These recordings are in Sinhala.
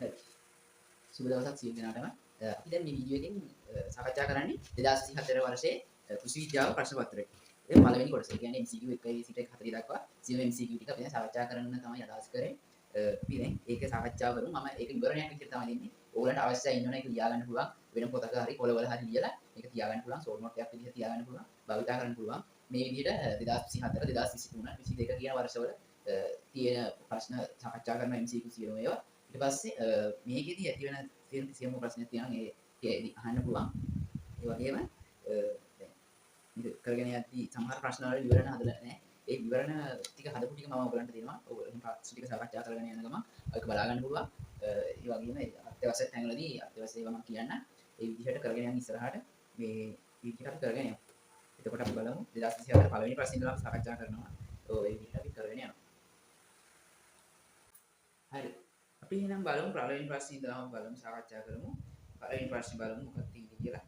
හරි. සුබ දවසක් සියලු දෙනාටම. අපි දැන් මේ වීඩියෝ එකෙන් සාකච්ඡා කරන්නේ 2024 වර්ෂයේ කෘෂි විද්‍යාව ප්‍රශ්න පත්‍රය. ඒක පළවෙනි කොටස. ඒ කියන්නේ MCQ 1 සිට 40 දක්වා සියලු MCQ ටික අපි දැන් සාකච්ඡා කරන්න තමයි අදහස් කරේ. අපි දැන් ඒක සාකච්ඡා කරමු. මම ඒක විවරණයක් විදිහට තමයි දෙන්නේ. ඕගලන්ට අවශ්‍යයි ඉන්නවනේ ඒක ලියා ගන්න පුළුවන්. වෙන පොතක හරි කොළවල හරි ලියලා ඒක තියා ගන්න පුළුවන්. ෂෝට් නෝට් එකක් විදිහට තියා ගන්න පුළුවන්. භාවිතා කරන්න පුළුවන්. මේ විදිහට 2024 2023 22 කියන වර්ෂවල තියෙන ප්‍රශ්න සාකච්ඡා කරන MCQ සියලුම ඒවා ඊට පස්සේ මේකෙදි ඇති වෙන තියෙන කිසියම් ප්‍රශ්නයක් තියෙනවා ඒකදී අහන්න පුළුවන්. ඒ වගේම දැන් මේක කරගෙන යද්දී සමහර ප්‍රශ්න වල විවරණ හදලා නැහැ. ඒ විවරණ ටික හදපු ටික මම ඔයගලන්ට දෙනවා. ඔයගොල්ලෝ ප්‍රශ්න ටික සාකච්ඡා කරගෙන යන ගමන් ඒක බලා ගන්න පුළුවන්. ඒ වගේම අත්‍යවශ්‍ය තැන්වලදී අත්‍යවශ්‍ය ඒවා මම කියන්න. ඒ විදිහට කරගෙන යන ඉස්සරහට මේ විදිහට අපි කරගෙන යමු. එතකොට අපි බලමු 2024 පළවෙනි ප්‍රශ්නේ ඉඳලා අපි සාකච්ඡා කරනවා. ඒ විදිහට අපි කරගෙන යනවා. හරි. අපි එහෙනම් බලමු පළවෙනි ප්‍රශ්නේ ඉඳලාම බලමු සාකච්ඡා කරමු. පළවෙනි ප්‍රශ්නේ බලමු මොකක්ද තියෙන්නේ කියලා.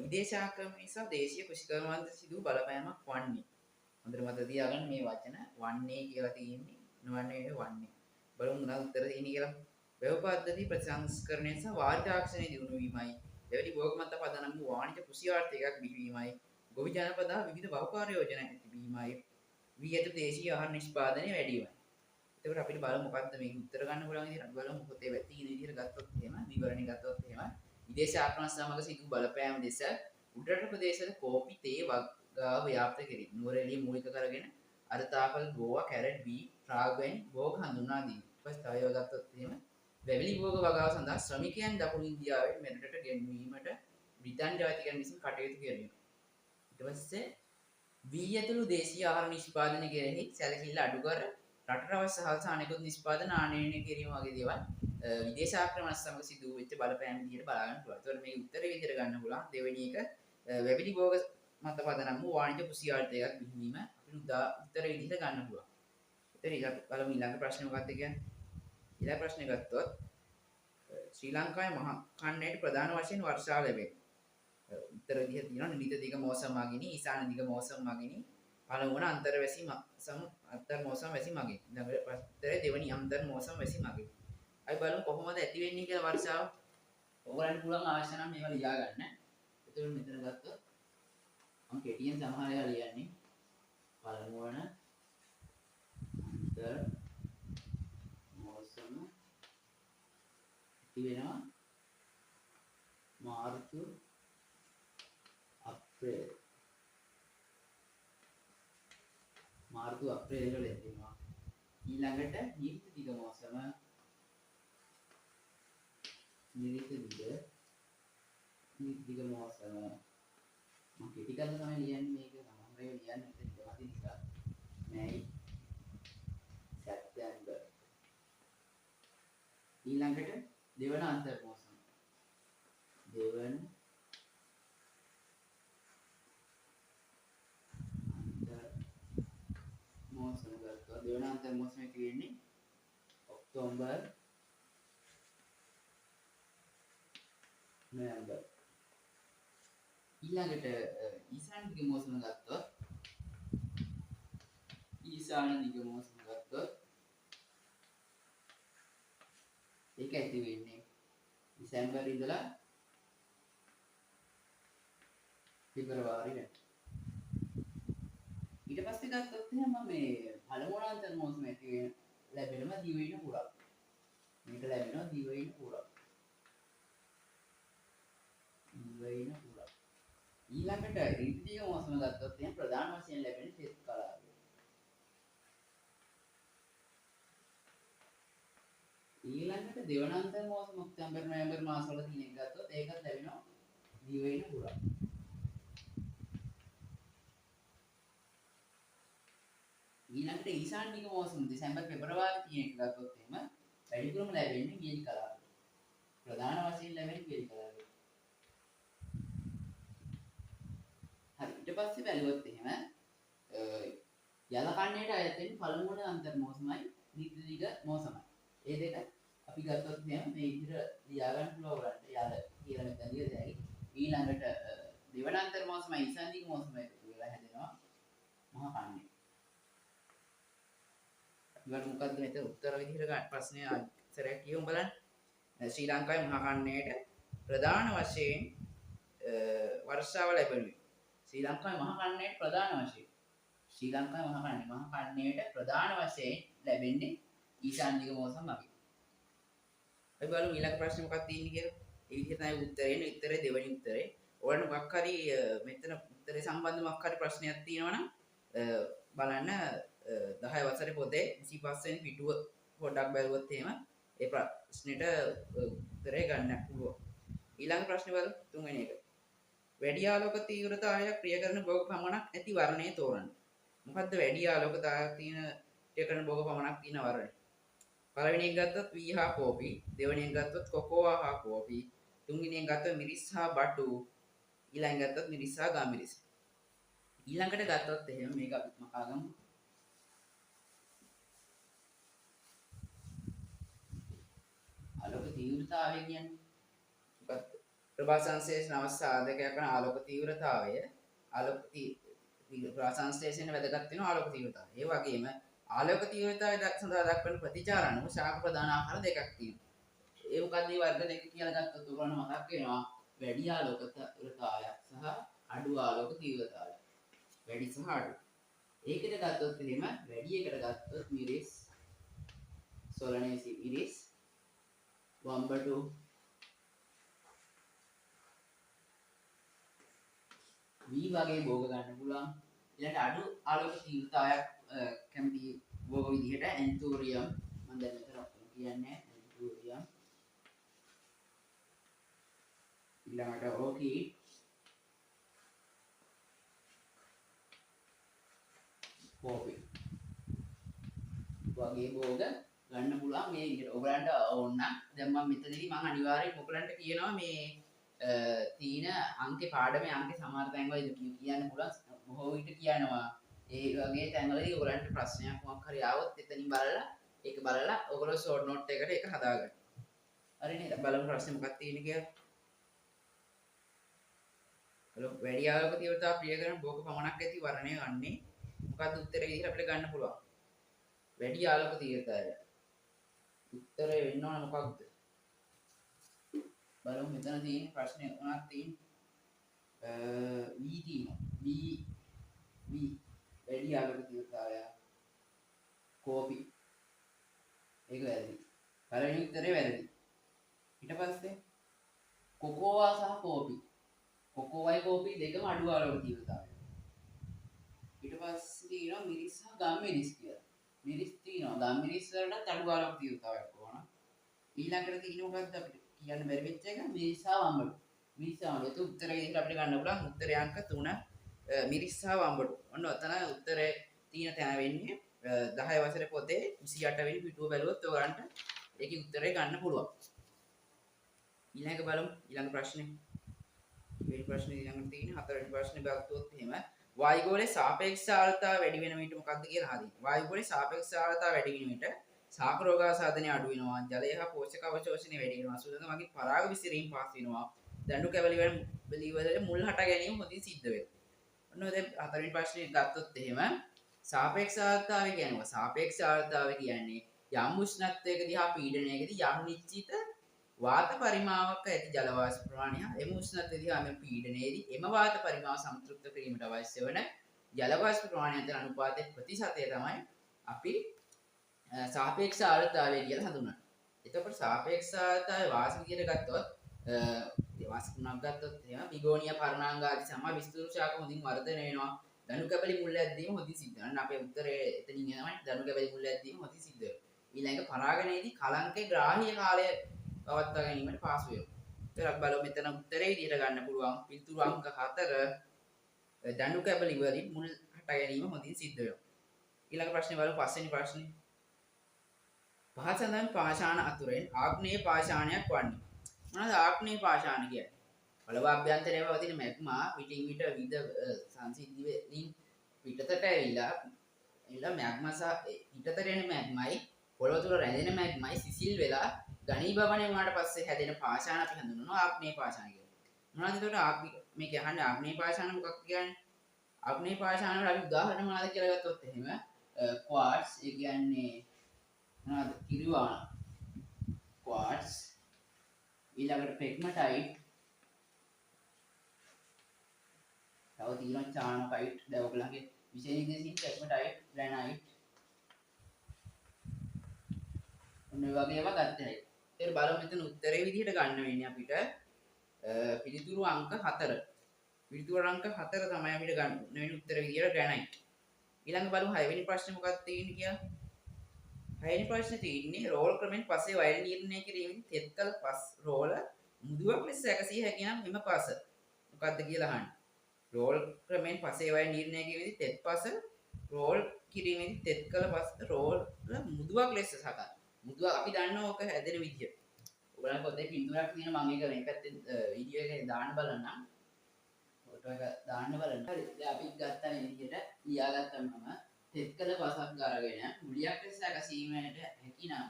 විදේශ ආක්‍රමණ නිසා දේශීය කෘෂිකර්මාන්ත සිදු බලපෑමක් වන්නේ. හොඳට මතක තියාගන්න මේ වචන වන්නේ කියලා තියෙන්නේ නොවන්නේ වන්නේ. බලමු මොනවද උත්තර දෙන්නේ කියලා. වැව පද්ධති ප්‍රතිසංස්කරණය සහ වාර්ෂික තාක්ෂණයේ දියුණු වීමයි. දෙවැනි භෝගමත්ත පදනම් වූ වාණිජ කෘෂි ආර්ථිකයක් බිහිවීමයි. ගොවි ජනපදා විවිධ බහුකාර්ය යෝජනා ඇතිවීමයි. වී ඇතු දේශීය ආහාර නිෂ්පාදනය වැඩි වීමයි. එතකොට අපිට බලමු මොකක්ද මේක උත්තර ගන්න පුළුවන් විදිහට අපි බලමු මොකද ඒ වැටි කියන විදිහට ගත්තොත් එහෙම විවරණය ගත්තොත් එහෙම විදේශ ආක්‍රමණ සමග සිදු බලපෑම දෙස උඩරට ප්‍රදේශවල කෝපි තේ වගාව ව්‍යාප්ත කෙරේ. නුවරඑළිය මූලික කරගෙන අරතාපල් ගෝවා කැරට් බී රාග්වැනි භෝග හඳුන්වා දී. ඊට පස්සේ තව ඒවා ගත්තොත් එහෙම වැවිලි භෝග වගාව සඳහා ශ්‍රමිකයන් දකුණු ඉන්දියාවෙන් මෙරටට ගෙන්වීමට බ්‍රිතාන්‍ය ජාතිකයන් විසින් කටයුතු කෙරෙනවා. ඊට පස්සේ වී ඇතුළු දේශීය ආහාර නිෂ්පාදනය කෙරෙහි සැලකිල්ල අඩු කර රටට අවශ්‍ය හාල් සහ අනෙකුත් නිෂ්පාදන ආනයනය කිරීම වගේ දේවල් විදේශ ආක්‍රමණ සමග සිදු වෙච්ච බලපෑම් විදිහට බලා ගන්න පුළුවන්. ඒතකොට මේක උත්තරේ විදිහට ගන්න පුළුවන්. දෙවෙනි එක වැවිලි භෝග මත පදනම් වූ වාණිජ කෘෂි ආර්ථිකයක් බිහිවීම අපිට උත්තරේ විදිහට ගන්න පුළුවන්. ඒතර බලමු ඊළඟ ප්‍රශ්නේ මොකක්ද කියන්නේ. ඊළඟ ප්‍රශ්නේ ගත්තොත් ශ්‍රී ලංකාවේ මහා කන්නයට ප්‍රධාන වශයෙන් වර්ෂාව ලැබේ. උත්තර විදිහට තියෙනවා නිලිත දිග මෝසම් මගිනි ඊසාන දිග මෝසම් මගිනි පළමු වන අන්තර්වැසි අන්තර් මෝසම් වැසි මගින් ඊළඟ උත්තරේ දෙවෙනි අන්තර් මෝසම් වැසි මගින් අපි බලමු කොහොමද ඇති වෙන්නේ කියලා වර්ෂාව ඔයගලන්ට පුළුවන් අවශ්‍ය නම් මේවා ලියා ගන්න. එතකොට මෙතන ගත්තොත් මම කෙටියෙන් සමහර ඒවා ලියන්නේ පළමු වන අන්තර් මෝසම ඇති වෙනවා මාර්තු අප්‍රේල් මාර්තු අප්‍රේල් වල එනවා. ඊළඟට නිරිත දිග මෝසම නිරිත දිග මෝසම මම කෙටි කරලා තමයි ලියන්නේ මේක සමහර ඒවා ලියන්න ඉතින් ඒවා නිසා මැයි සැප්තැම්බර් ඊළඟට දෙවන අන්තර් මෝසම දෙවන මෝසම ගත්තා. දෙවන අන්තර් මෝසම කියන්නේ ඔක්තෝබර් නොවැම්බර්. ඊළඟට ඊසාන දිග මෝසම ගත්තොත් ඒක ඇති වෙන්නේ දෙසැම්බර් ඉඳලා පෙබරවාරි වෙනකම්. ඊට පස්සේ ගත්තොත් එහෙනම් මේ පළමු අන්තර් මෝසම ඇති වෙන ලැබෙනම දිවයින පුරා. මේක ලැබෙනවා දිවයින පුරා. දිවයින පුරා. ඊළඟට ඍතුදිග මෝසම ගත්තොත් එහෙනම් ප්‍රධාන වශයෙන් ලැබෙන තෙත් කලාපය. ඊළඟට දෙවන අන්තර් මෝසම ඔක්තෝබර් නොවැම්බර් මාසවල තියෙන එක ගත්තොත් ඒකත් ලැබෙනවා දිවයින පුරා. ඊළඟට ඊසාන දිග මෝසම දෙසැම්බර් පෙබරවාරි තියෙන එක ගත්තොත් එහෙම වැඩිපුරම ලැබෙන්නේ වියලි කලාපය. ප්‍රධාන වශයෙන් ලැබෙන්නේ වියලි කලාපය. හරි ඊට පස්සේ බැලුවොත් එහෙම යල කන්නේට අයත් වෙන පළමු වන අන්තර් මෝසමයි නිරිත දිග මෝසමයි. ඒ දෙක අපි ගත්තොත් එහෙම මේ විදිහට ලියා ගන්න පුළුවන් වලට යල කියලා මෙතන ලියලා දැයි ඊළඟට දෙවන අන්තර් මෝසමයි ඊසාන දිග මෝසමයි එකතු වෙලා හැදෙනවා මහා කන්නේ. ඊළඟ මොකද්ද මෙතන උත්තර විදිහට ගන්න ප්‍රශ්නේ සරයක් කියමු බලන්න. ශ්‍රී ලංකාවේ මහා කන්නයට ප්‍රධාන වශයෙන් වර්ෂාව ලැබෙනුයි. ශ්‍රී ලංකාවේ මහා කන්නයට ප්‍රධාන වශයෙන් ශ්‍රී ලංකාවේ මහා කන්නයට ප්‍රධාන වශයෙන් ලැබෙන්නේ ඊශාන්‍ය දිග මෝසම් මගින්. අපි බලමු ඊළඟ ප්‍රශ්නේ මොකක්ද තියෙන්නේ කියලා. ඒ විදිහට තමයි උත්තරේ. උත්තරේ දෙවෙනි උත්තරේ. ඔයාලට මොකක් හරි මෙතන උත්තරේ සම්බන්ධ මොකක් හරි ප්‍රශ්නයක් තියෙනවා නම් බලන්න 10 වසරේ පොතේ 25 වෙනි පිටුව පොඩ්ඩක් බැලුවොත් එහෙම ඒ ප්‍රශ්නෙට උත්තරේ ගන්න පුළුවන්. ඊළඟ ප්‍රශ්නේ බලමු තුන්වෙනි එක. වැඩි ආලෝක තීව්‍රතාවයක් ක්‍රිය කරන භෝග පමණක් ඇති වර්ණය තෝරන්න. මොකද්ද වැඩි ආලෝකතාවයක් තියෙන ක්‍රිය කරන භෝග පමණක් තියෙන වර්ණය? පළවෙනි එක ගත්තොත් වී හා කෝපි, දෙවෙනි එක ගත්තොත් කොකෝවා හා කෝපි, තුන්වෙනි එක ගත්තොත් මිරිස් හා බටු, ඊළඟ ගත්තොත් මිරිස් හා ගාමිරිස්. ඊළඟට ගත්තොත් එහෙම මේක අපි මකාගමු. ආලෝක තීව්‍රතාවය කියන්නේ මොකක්ද? ප්‍රභා සංශ්ලේෂණ අවස්ථ සාධකයක් වන ආලෝක තීව්‍රතාවය ප්‍රභා සංශ්ලේෂණය වැදගත් වෙන ආලෝක තීව්‍රතාවය. ඒ වගේම ආලෝක තීව්‍රතාවය සඳහා දක්වන ප්‍රතිචාර අනුව ශාක ප්‍රධාන ආකාර දෙකක් තියෙනවා. ඒ මොකක්ද මේ වර්ග දෙක කියලා ගත්තොත් උගලන මතක් වෙනවා වැඩි ආලෝක තීව්‍රතාවයක් සහ අඩු ආලෝක තීව්‍රතාවයක්. වැඩි සහ අඩු. ඒකට ගත්තොත් එහෙම වැඩි එකට ගත්තොත් මිරිස් සොලනේසි මිරිස් වම්බටු වී වගේ භෝග ගන්න පුළුවන්. ඊළඟට අඩු ආලෝක තීව්‍රතාවයක් කැමති භෝග විදිහට ඇන්තෝරියම් මම දැන් මෙතන කියන්නේ ඇන්තෝරියම් ඊළඟට ඕකීඩ් පොපි වගේ භෝග ගන්න පුළුවන් මේ විදිහට. ඔයගලන්ට ඕන නම් දැන් මම මෙතනදී මම අනිවාර්යයෙන් ඔයගලන්ට කියනවා මේ තීන අංකේ පාඩමේ අංකේ සමහර තැන්වල කියන්න පුළුවන් බොහෝ විට කියනවා. ඒ වගේ තැන්වලදී ඔයගලන්ට ප්‍රශ්නයක් මොකක් හරි ආවොත් එතනින් බලලා ඒක බලලා ඔයගොල්ලෝ ෂෝට් නෝට් එකකට ඒක හදාගන්න. හරි නේද? බලමු ප්‍රශ්නේ මොකක්ද තියෙන්නේ කියලා. හලෝ වැඩි ආලෝක තීව්‍රතාව ප්‍රිය කරන භෝග පමණක් ඇති වර්ණය ගන්නේ මොකක්ද උත්තරේ විදිහට අපිට ගන්න පුළුවන්. වැඩි ආලෝක තීව්‍රතාවය. උත්තරේ වෙන්න ඕන මොකක්ද? බලමු මෙතන තියෙන ප්‍රශ්නේ මොනවද තියෙන්නේ? වී තියෙනවා. වී වැඩි ආලෝක තීව්‍රතාවය. කෝපි. ඒක වැරදි. පළවෙනි උත්තරේ වැරදි. ඊට පස්සේ කොකෝවා සහ කෝපි. කොකෝවයි කෝපි දෙකම අඩු ආලෝක තීව්‍රතාවය. ඊට පස්සේ තියෙනවා මිරිස් සහ ගම්මිරිස් කියලා. මිරිස් තියෙනවා. ගම්මිරිස් වලට අඩු ආලෝක තීව්‍රතාවයක් ඕන. ඊළඟට තියෙන මොකක්ද අපිට කියන්න බැරි වෙච්ච එක මිරිස් සහ වම්බටු. මිරිස් සහ වම්බටු. ඒක උත්තරේ විදිහට අපිට ගන්න පුළුවන්. උත්තරේ අංක 3 මිරිස් සහ වම්බටු. ඔන්න ඔතන උත්තරේ තියෙන තැන වෙන්නේ 10 වසරේ පොතේ 28 වෙනි පිටුව බැලුවොත් ඔයගලන්ට ඒකේ උත්තරේ ගන්න පුළුවන්. ඊළඟ බලමු ඊළඟ ප්‍රශ්නේ. මේ ප්‍රශ්නේ ඊළඟට තියෙන හතරවෙනි ප්‍රශ්නේ බලද්දොත් එහෙම වායුගෝලයේ සාපේක්ෂ ආර්ද්‍රතාව වැඩි වෙන විට මොකක්ද කියලා හදින්න. වායුගෝලයේ සාපේක්ෂ ආර්ද්‍රතාව වැඩි වෙන විට ශාක රෝගාසාදනය අඩු වෙනවා. ජලය හා පෝෂක අවශෝෂණය වැඩි වෙනවා. සුළඟ මගින් පරාග විසිරීම පාස් වෙනවා. දඬු කැවලි වල මුල් හට ගැනීම හොඳින් සිද්ධ වෙනවා. ඔන්න දැන් හතරවෙනි ප්‍රශ්නේ ගත්තොත් එහෙම සාපේක්ෂ ආර්ද්‍රතාවය කියනවා. සාපේක්ෂ ආර්ද්‍රතාවය කියන්නේ යම් උෂ්ණත්වයකදී හා පීඩනයකදී යම් නිශ්චිත වාත පරිමාවක ඇති ජල වාෂ්ප ප්‍රමාණය එම උෂ්ණත්වයේදී හා එම පීඩනයේදී එම වාත පරිමාව සම්තෘප්ත කිරීමට අවශ්‍ය වන ජල වාෂ්ප ප්‍රමාණය අතර අනුපාතයේ ප්‍රතිශතය තමයි අපි සාපේක්ෂ ආර්ද්‍රතාවය කියලා හඳුන්වන්නේ. එතකොට සාපේක්ෂ ආර්ද්‍රතාවය වාෂ්ප විදියට ගත්තොත් වාෂ්ප ගුණක් ගත්තොත් එහෙම බිගෝනියා පර්ණාංග ආදී සම විස්තෘත ශාක හොඳින් වර්ධනය වෙනවා. දණු කැබලි මුල් ඇද්දීම හොඳින් සිද්ධ වෙනවා. අපේ උත්තරේ එතනින් එනවනේ දණු කැබලි මුල් ඇද්දීම හොඳින් සිද්ධ වෙනවා. ඊළඟ පරාගණයේදී කලංකේ ග්‍රාහ්‍ය කාලය පවත්වා ගැනීමට පාසු වෙනවා. ඒත් බලමු මෙතන උත්තරේ විදියට ගන්න පුළුවන්. පිළිතුරු අංක 4 දණු කැබලි වලින් මුල් හට ගැනීම හොඳින් සිද්ධ වෙනවා. ඊළඟ ප්‍රශ්නේ බලමු පස්වෙනි ප්‍රශ්නේ. පහසඳන් පාෂාණ අතුරෙන් ආග්නේය පාෂාණයක් වන්නේ. මොනවාද ආග්නේය පාෂාණ කියන්නේ? පළව අභ්‍යන්තරයේ පවතින මැග්මා විටින් විට විවිධ සංසිද්ධි වලින් පිටතට ඇවිල්ලා මැග්මා සහ පිටතට එන මැග්මයි පොළොව තුල රැඳෙන මැග්මයි සිසිල් වෙලා ඝනීභවණය වුණාට පස්සේ හැදෙන පාෂාණ අපි හඳුන්වනවා ආග්නේය පාෂාණ කියලා. මොනවද එතකොට මේක අහන්නේ ආග්නේය පාෂාණ මොකක්ද කියන්නේ? ආග්නේය පාෂාණ වල අපි උදාහරණ මොනවද කියලා ගත්තොත් එහෙම ක්වාර්ට්ස් ඒ කියන්නේ මොනවද? කිරිවාන ක්වාර්ට්ස් ඊළඟට pegmatite තව තියෙනවා චානකයිට් දැන් ඔයගලගේ විශේෂ විදිහකින් pegmatite granite ඔන්න ඔය වගේ ඒවා ගත්තා. ඒක බලමු මෙතන උත්තරේ විදිහට ගන්න වෙන්නේ අපිට පිළිතුරු අංක 4. පිළිතුරු අංක 4 තමයි අපිට ගන්න වෙන උත්තර විදිහට granite. ඊළඟ බලමු 6 වෙනි ප්‍රශ්නේ මොකක්ද තියෙන්නේ කියලා. 6 වෙනි ප්‍රශ්නේ තියෙන්නේ රෝල් ක්‍රමෙන් පස්සේ වයර් නිර්ණය කිරීමෙන් තෙත්කල පස් රෝල මුදුවක් ලෙස සැකසිය හැකි නම් එම පස මොකක්ද කියලා අහන්න. රෝල් ක්‍රමෙන් පස්සේ වයර් නිර්ණය කිරීමේදී තෙත් පස රෝල් කිරීමේදී තෙත්කල පස් රෝල මුදුවක් ලෙස සකස්. මුදුව අපි දන්නවා ඔක හැදෙන විදිය. ඔයගොල්ලන් පොතේ පින්තූරයක් තියෙනවා මම ඒක මේ පැත්තේ වීඩියෝ එකේ දාන්න බලන්නම්. ෆොටෝ එක දාන්න බලන්න. හරි. දැන් අපි ගත්තා මේ විදියට ලියාගත්තම තෙත්කල පසක් අරගෙන මුලියක් ලෙස සැකසීමට හැකි නම්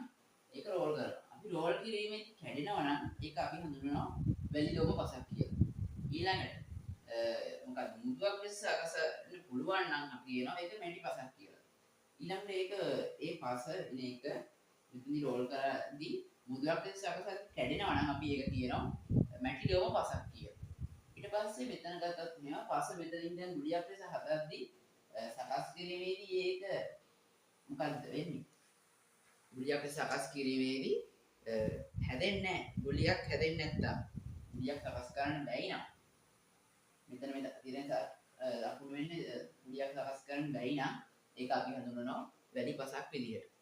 ඒක රෝල් කරනවා. අපි රෝල් කිරීමේදී කැඩෙනවා නම් ඒක අපි හඳුන්වනවා වැලි ලෝම පසක් කියලා. ඊළඟට මොකක්ද මුදුවක් ලෙස සකසන්න පුළුවන් නම් අපි කියනවා ඒක මැටි පසක් කියලා. ඊළඟට ඒක ඒ පස මේක මෙතනදී රෝල් කරද්දී මුදුවක් ලෙස සකසලා කැඩෙනවා නම් අපි ඒක කියනවා මැටි ලෝම පසක් කියලා. ඊට පස්සේ මෙතන ගත්තත් මෙයා පස මෙතනින් දැන් මුලියක් ලෙස හදද්දී සකස් කිරීමේදී ඒක මොකද්ද වෙන්නේ? මුලියක් ලෙස සකස් කිරීමේදී හැදෙන්නේ නැහැ. මුලියක් හැදෙන්නේ නැත්තම් මුලියක් සකස් කරන්න බැයි නම් මෙතන මේ තියෙන ලකුණු වෙන්නේ මුලියක් සකස් කරන්න බැයි නම් ඒක අපි හඳුන්වනවා වැලි පසක් විදියට.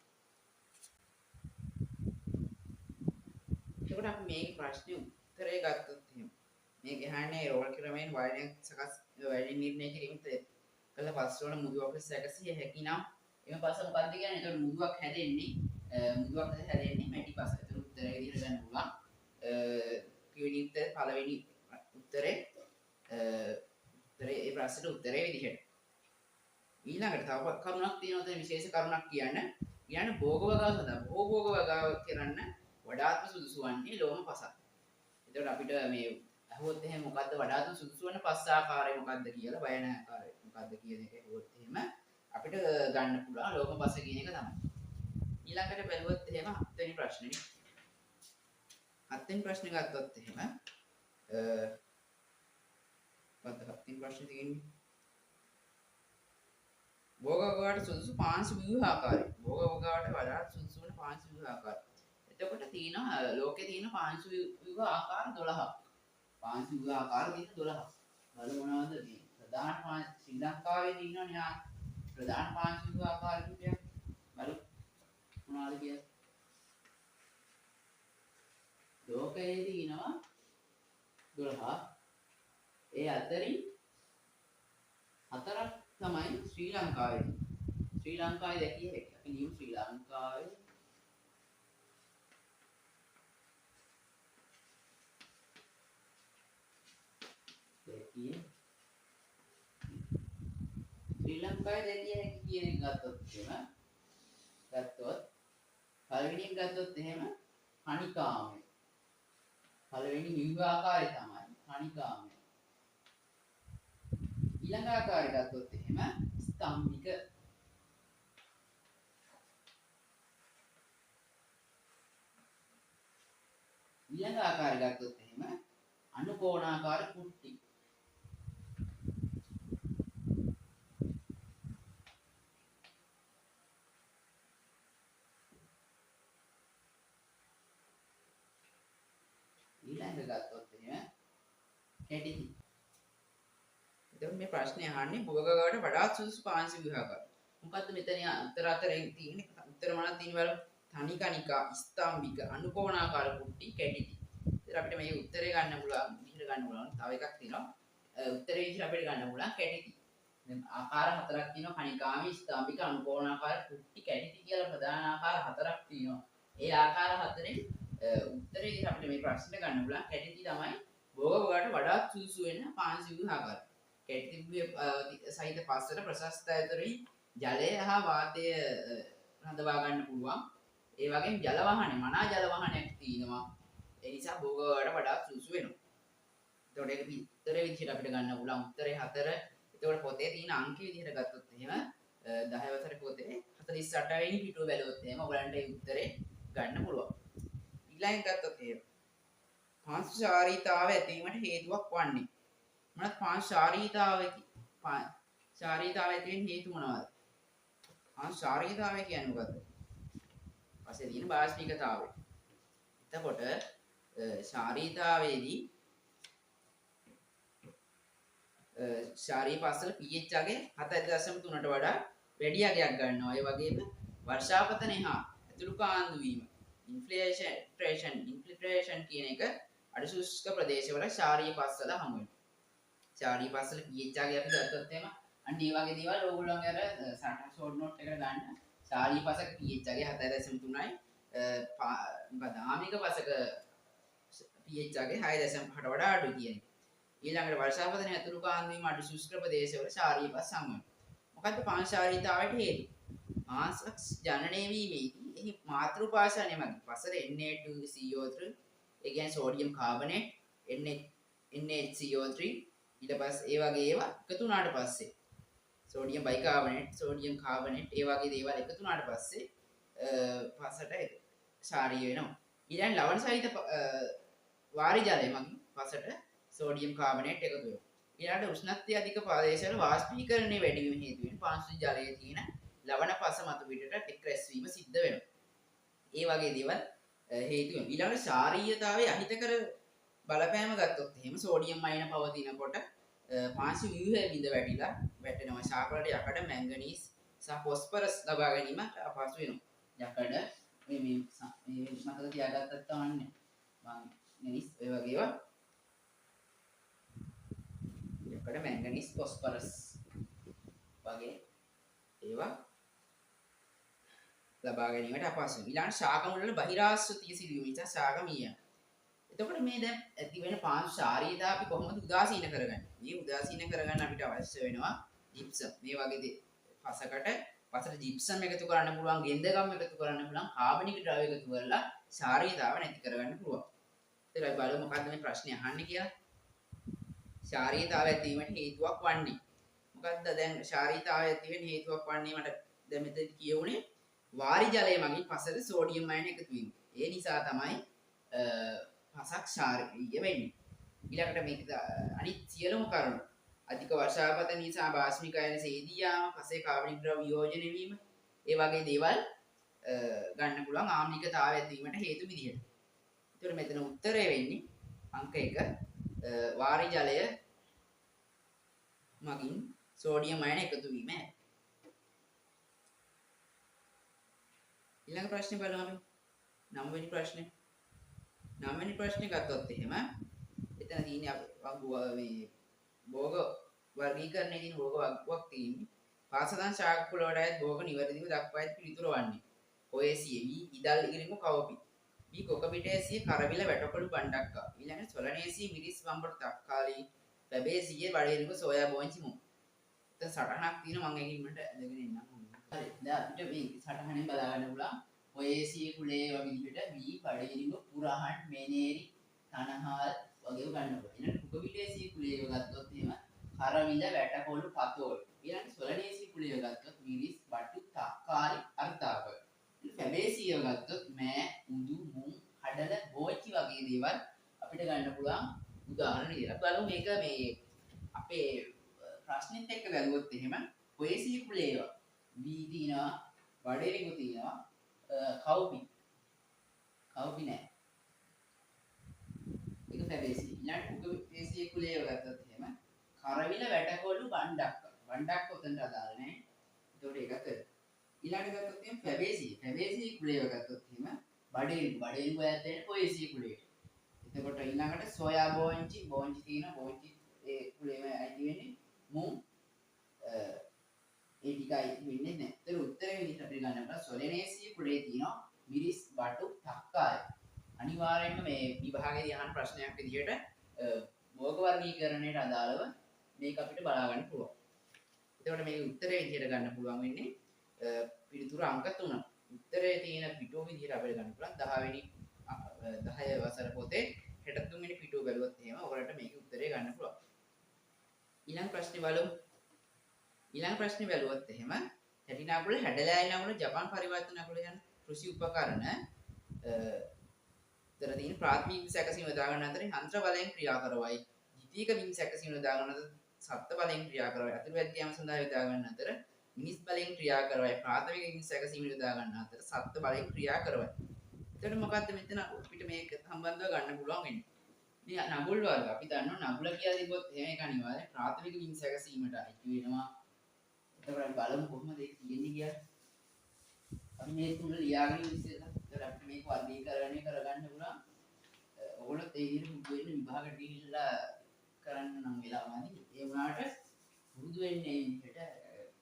එතකොට අපි මේ ප්‍රශ්නේ උත්තරය ගත්තොත් එහෙම මේ ගහන්නේ රෝල් ක්‍රමයෙන් වයරයක් සකස් වයර් නිර්ණය කිරීමට කළ පස් වල මුදුවක් ලෙස සැකසිය හැකි නම් එම පස මොකක්ද කියන්නේ? එතකොට මුදුවක් හැදෙන්නේ මැටි පස. එතකොට උත්තරය විදිහට ගන්න පුළුවන්. කිවෙනි උත්තරේ පළවෙනි උත්තරේ ඒ ප්‍රශ්නෙට උත්තරේ විදිහට. ඊළඟට තව කරුණක් තියෙනවා දැන් විශේෂ කරුණක් කියන්න. කියන්නේ භෝග වගාව සඳහා භෝග වගාව කරන්න වඩාත්ම සුදුසු වන්නේ ලෝම පසක්. එතකොට අපිට මේ අහුවොත් එහෙම මොකද්ද වඩාත්ම සුදුසු වන පස් ආකාරය මොකද්ද කියලා බයන ආකාරය මොකද්ද කියන එක අහුවොත් එහෙම අපිට ගන්න පුළුවන් ලෝම පස කියන එක තමයි. ඊළඟට බැලුවොත් එහෙම 7 වෙනි ප්‍රශ්නේ. 7 වෙනි ප්‍රශ්නේ ගත්තොත් එහෙම මොකද්ද 7 වෙනි ප්‍රශ්නේ තියෙන්නේ? භෝග වගාවට සුදුසු පාංශු ව්‍යුහ ආකාරය. භෝග වගාවට වඩාත් සුදුසු වන පාංශු ව්‍යුහ ආකාරය. එතකොට තියෙනවා ලෝකේ තියෙන පාංශු ව්‍යුහ ආකාර 12ක්. පාංශු ව්‍යුහ ආකාර තියෙන 12ක්. බලමු මොනවද මේ ප්‍රධාන ශ්‍රී ලංකාවේ තියෙනවනේ ප්‍රධාන පාංශු ව්‍යුහ ආකාර කිහිපයක්. බලමු මොනවද කියලා. ලෝකයේ තියෙනවා 12ක්. ඒ අතරින් 4ක් තමයි ශ්‍රී ලංකාවේ. ශ්‍රී ලංකාවේ දැකිය හැකි. අපි නියම ශ්‍රී ලංකාවේ දැකිය ශ්‍රී ලංකාවේ දැකිය හැකි කියන එක ගත්තොත් පළවෙනි එක ගත්තොත් එහෙම කණිකාමය. පළවෙනි ව්‍යුහ ආකාරය තමයි කණිකාමය. ඊළඟ ආකාරය ගත්තොත් එහෙම ස්තම්භික. ඊළඟ ආකාරය ගත්තොත් එහෙම අනුකෝණාකාර කුට්ටි. ඊළඟ ගත්තොත් එහෙම කැටිති. එතකොට මේ ප්‍රශ්නේ අහන්නේ භෝගගාවට වඩාත් සුදුසු පාංශු ව්‍යුහ ආකාරය. මොකද්ද මෙතන උත්තර අතරේ තියෙන්නේ? උත්තර මොනවද තියෙන්නේ බලමු. තනි කණිකා, ස්තම්භික, අනුකෝණාකාර කුට්ටි, කැටිති. ඉතින් අපිට මේ උත්තරේ ගන්න පුළුවන්, විදිහට ගන්න පුළුවන්. තව එකක් තියෙනවා. උත්තරේ විදිහට අපිට ගන්න පුළුවන් කැටිති. දැන් ආකාර හතරක් තියෙනවා. කණිකාමී, ස්තම්භික, අනුකෝණාකාර කුට්ටි, කැටිති කියලා ප්‍රධාන ආකාර හතරක් තියෙනවා. ඒ ආකාර හතරෙන් උත්තරේ විදිහට අපිට මේ ප්‍රශ්නේ ගන්න පුළුවන්. කැටිති තමයි භෝගගාවට වඩාත් සුදුසු වෙන පාංශු ව්‍යුහ ආකාරය. කැටිති සහිත පස්සට ප්‍රශස්ත ඇතුළේ ජලය හා වාතය රඳවා ගන්න පුළුවන්. ඒ වගේම ජල වාහනේ මනා ජල වාහනයක් තියෙනවා. ඒ නිසා භෝගවලට වඩා සුසු වෙනවා. එතකොට ඒක උත්තරේ විදිහට අපිට ගන්න පුළුවන්. උත්තරේ 4. එතකොට පොතේ තියෙන අංක විදිහට ගත්තොත් එහෙම 10 වසරේ පොතේ 48 වෙනි පිටුව බැලුවොත් එහෙම ඔයගලන්ට ඒ උත්තරේ ගන්න පුළුවන්. ඊළඟ ගත්තොත් එහෙම පාංශු ශාරීතාව ඇතිවීමට හේතුවක් වන්නේ. මොනවද පාංශු ශාරීතාව ඇති වෙන්න හේතු මොනවද? පාංශු ශාරීතාවය කියන්නේ මොකද්ද? පස්සේ තියෙන බාෂ්පීකතාවය. එතකොට ශාරීතාවයේදී ශාරී පස්සල pH අගය 7.3ට වඩා වැඩි අගයක් ගන්නවා. ඒ වගේම වර්ෂාපතන එහා ඇතුළු කාන්දු වීම ඉන්ෆිල්ට්‍රේෂන් කියන එක අඩු ශුෂ්ක ප්‍රදේශවල ශාරී පස්සල හමු වෙනවා. ශාරී පස්සල pH අගය අපි ගත්තොත් එහෙම අන්න ඒ වගේ දේවල් ඕගොල්ලෝගේ අර ෂෝට් නෝට් එකට ගන්න. ශාරී පසක pH අගය 7.3යි මොකද ආමික පසක pH අගය 6.5ට වඩා අඩු කියන එක. ඊළඟට වර්ෂාපතන ඇතුළු කාන්දු වීම අඩු ශුෂ්ක ප්‍රදේශවල ශාරී පස් හමු වෙනවා. මොකද්ද පාංශු ශාරීතාවයට හේතු? පාංශක් ජනනය වීමේදී එහි මාතෘ පාෂණය මගින් පසර Na2CO3 ඒ කියන්නේ සෝඩියම් කාබනේට් NaCO3 ඊට පස්සේ ඒ වගේ ඒවා එකතු වුණාට පස්සේ සෝඩියම් බයිකාබනේට් සෝඩියම් කාබනේට් ඒ වගේ දේවල් එකතු වුණාට පස්සේ පසට ශාරීය වෙනවා. ඊළඟ ලවණ සහිත වාරි ජලය මගින් පසට සෝඩියම් කාබනේට් එකතු වෙනවා. ඊළඟට උෂ්ණත්වය අධික ප්‍රදේශවල වාෂ්පීකරණය වැඩි වීම හේතුවෙන් පාංශු ජලයේ තියෙන ලවණ පස මතු පිටට එක්රැස් වීම සිද්ධ වෙනවා. ඒ වගේ දේවල් හේතු වෙනවා. ඊළඟට ශාරීයතාවයේ අහිතකර බලපෑම ගත්තොත් එහෙම සෝඩියම් අයන පවතිනකොට පාංශු ව්‍යුහය බිඳ වැටෙනවා. ශාකවලට යකඩ මැංගනීස් සහ ෆොස්ෆරස් ලබා ගැනීම අපහසු වෙනවා. යකඩ මේ මතක තියාගත්තත් තවන්නේ. මැංගනීස් ඒ වගේ ඒවා යකඩ මැංගනීස් ෆොස්ෆරස් වගේ ඒවා ලබා ගැනීමට අපහසුයි. ඊළඟ ශාක මුල වල බහිරාශ්‍රිතය සිදු වීම නිසා ශාක මිය. එතකොට මේ දැන් ඇති වෙන පාංශු ශාරීයතාව අපි කොහොමද උදාසීන කරගන්නේ? මේ උදාසීන කරගන්න අපිට අවශ්‍ය වෙනවා ජිප්සම්. මේ වගේ පසට ජිප්සම් එකතු කරන්න පුළුවන්, ගෙන්දගම් එකතු කරන්න පුළුවන්, කාබනික ද්‍රව්‍ය එකතු කරලා ශාරීයතාව නැති කරගන්න පුළුවන්. ඒතරයි බලමු මොකද්ද මේ ප්‍රශ්නේ අහන්නේ කියලා. ශාරීයතාව ඇතිවීමට හේතුවක් වන්නේ. මොකද්ද දැන් ශාරීයතාවය ඇති වෙන්න හේතුවක් වන්නේ මට දැන් මෙතන කියවුනේ වාරි ජලය මගින් පසට සෝඩියම් අයන එකතු වීම. ඒ නිසා තමයි පසක් ශාරීය වෙන්නේ. ඊළඟට මේක අනිත් සියලුම කරුණු අධික වර්ෂාපතන නිසා බාෂ්මික අයන සේදී යාම, පසේ කාබනික ද්‍රව්‍ය වියෝජනය වීම, ඒ වගේ දේවල් ගන්න පුළුවන් ආම්ලිකතාවය ඇතිවීමට හේතු විදිහට. ඒතර මෙතන උත්තරය වෙන්නේ අංක 1 වාරි ජලය මගින් සෝඩියම් අයන එකතු වීම. ඊළඟ ප්‍රශ්නේ බලමු අපි. 9 වෙනි ප්‍රශ්නේ. 9 වෙනි ප්‍රශ්නේ ගත්තොත් එහෙම එතන තියෙන්නේ මේ භෝග වර්ගීකරණයේ තියෙන භෝග වර්ගයක් තියෙන්නේ. පාසදන් ශාක කුල වල අයත් භෝග නිවැරදිව දක්වා ඇති පිළිතුර වන්නේ. ඔයසිය වී ඉදල් ඉරිමු කවපි. වී කොක පිටේසිය කරවිල වැටකොළු බණ්ඩක්කා. ඊළඟ සොලනේසිය මිරිස් වම්බට තක්කාලි. පැබේසිය වඩේරිමු සෝයා බෝංචි මු. එතන සටහනක් තියෙනවා මම ඒකින්මට ඇදගෙන එන්නම්. හරි. දැන් අපිට මේ සටහනෙන් බලා ගන්න පුළුවන් ඔයසිය කුලේ වගේ විදිහට වී වඩේරිමු පුරහන් මෙනේරි තනහාල් වගේ ගන්න පුළුවන්. ඊළඟ කොක පිටේසිය කුලේ ගත්තොත් එහෙම කරවිල වැටකොළු පතෝල්. ඊළඟ සොලනේසිය කුලේ ගත්තොත් මිරිස් බටු තක්කාලි අර්ථාප. පැබේසිය ගත්තොත් මෑ උඳු මුං කඩල බෝච්චි වගේ දේවල් අපිට ගන්න පුළුවන් උදාහරණ විදිහට. බලමු මේක මේ අපේ ප්‍රශ්නෙත් එක්ක බැලුවොත් එහෙම ඔයසිය කුලේ ඒවා වී දිනවා වඩේරිඟු තියෙනවා කව්පි නෑ ඒක පැබේසිය. ඊළඟ උගපේසිය කුලේ ඒවා ගත්තොත් එහෙම කරවිල වැටකොළු බණ්ඩක්ක උතන්ට අදාළ නෑ. ඒතකොට ඒක කර ඊළඟ ගත්තොත් එහෙම පැබේසිය කුලේ ඒවා ගත්තොත් එහෙම වඩේරිඟු ඈත් වෙන ඔයසිය කුලේට. එතකොට ඊළඟට සෝයා බෝංචි තියෙනවා. බෝංචි ඒ කුලේම අයිති වෙන්නේ මුං ඒ ටිකයි වෙන්නේ නැහැ. ඒතර උත්තරේ විදිහට අපි ගන්න බලා සොලනේසිය කුලේ තියෙනවා මිරිස් බටු තක්කාය. අනිවාර්යයෙන්ම මේ විභාගයේදී අහන ප්‍රශ්නයක් විදිහට භෝග වර්ගීකරණයට අදාළව මේක අපිට බලා ගන්න පුළුවන්. එතකොට මේක උත්තරේ විදිහට ගන්න පුළුවන් වෙන්නේ පිළිතුරු අංක 3. උත්තරේ තියෙන පිටුව විදිහට අපිට ගන්න පුළුවන් 10 වෙනි 10 වසර පොතේ 63 වෙනි පිටුව බැලුවොත් එහෙම ඔයාලට මේකේ උත්තරේ ගන්න පුළුවන්. ඊළඟ ප්‍රශ්නේ බලමු. ඊළඟ ප්‍රශ්නේ බැලුවොත් එහෙම හැටිනාකුල හැඩලෑලි නගුල ජපාන් පරිවර්තන නගුල යන කෘෂි උපකරණ උත්තර තියෙන ප්‍රාථමික විම සැකසීම යොදා ගන්න අතර යන්ත්‍ර බලයෙන් ක්‍රියා කරවයි. ද්විතීයික විම සැකසීම යොදා ගන්න අතර සත්ත්ව බලයෙන් ක්‍රියා කරවයි. අතුරු වැද්දියාම සඳහා යොදා ගන්න අතර මිනිස් බලයෙන් ක්‍රියා කරවයි. ප්‍රාථමික විම සැකසීම යොදා ගන්න අතර සත්ත්ව බලයෙන් ක්‍රියා කරවයි. එතකොට මොකද්ද මෙතන අපිට මේක සම්බන්ධව ගන්න පුළුවන් වෙන්නේ? මේ නගුල් වර්ග අපි දන්නවා නගුල කියලා තිබ්බොත් එහෙම ඒක අනිවාර්යෙන් ප්‍රාථමික විම සැකසීමට අයිති වෙනවා. එතකොට බලමු කොහොමද ඒක තියෙන්නේ කියලා. අපි මේ තුන ලියාගෙන ඉස්සෙල්ලා එතකොට අපිට මේක වර්ගීකරණය කරගන්න පුළුවන්. ඔයගොල්ලෝ ඒ විදිහට පුරුදු වෙන්න විභාගට ගිහිල්ලා කරන්න නම් වෙලාවදී ඒ වුණාට පුරුදු වෙන්නේ මේ විදිහට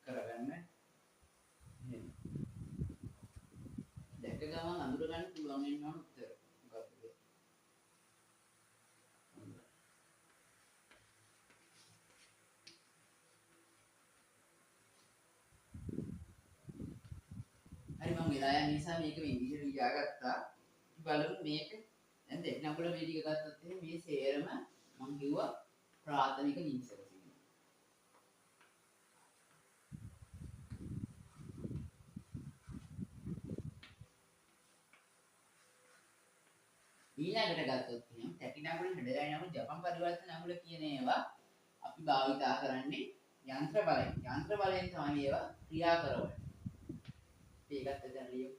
කරගන්න. දැක ගමන් අඳුර ගන්න පුළුවන් වෙනවා උත්තර. මොකක්ද? හරි මම වෙලා යන නිසා මේක මේ විදිහට ලියාගත්තා. බලමු මේක දැන් දෙන්නකුල මේ ටික ගත්තොත් එහෙනම් මේ සේරම මම කිව්වා ප්‍රාථමික විම සැකසීම. ඊළඟට ගත්තොත් එහෙනම් තැටි නගුල හෙඩලයි නගුල ජපන් පරිවර්තන නගුල කියන ඒවා අපි භාවිතා කරන්නේ යන්ත්‍ර බලයෙන්. යන්ත්‍ර බලයෙන් තමයි ඒවා ක්‍රියා කරවන්නේ. ඒකත් දැන් ලියමු.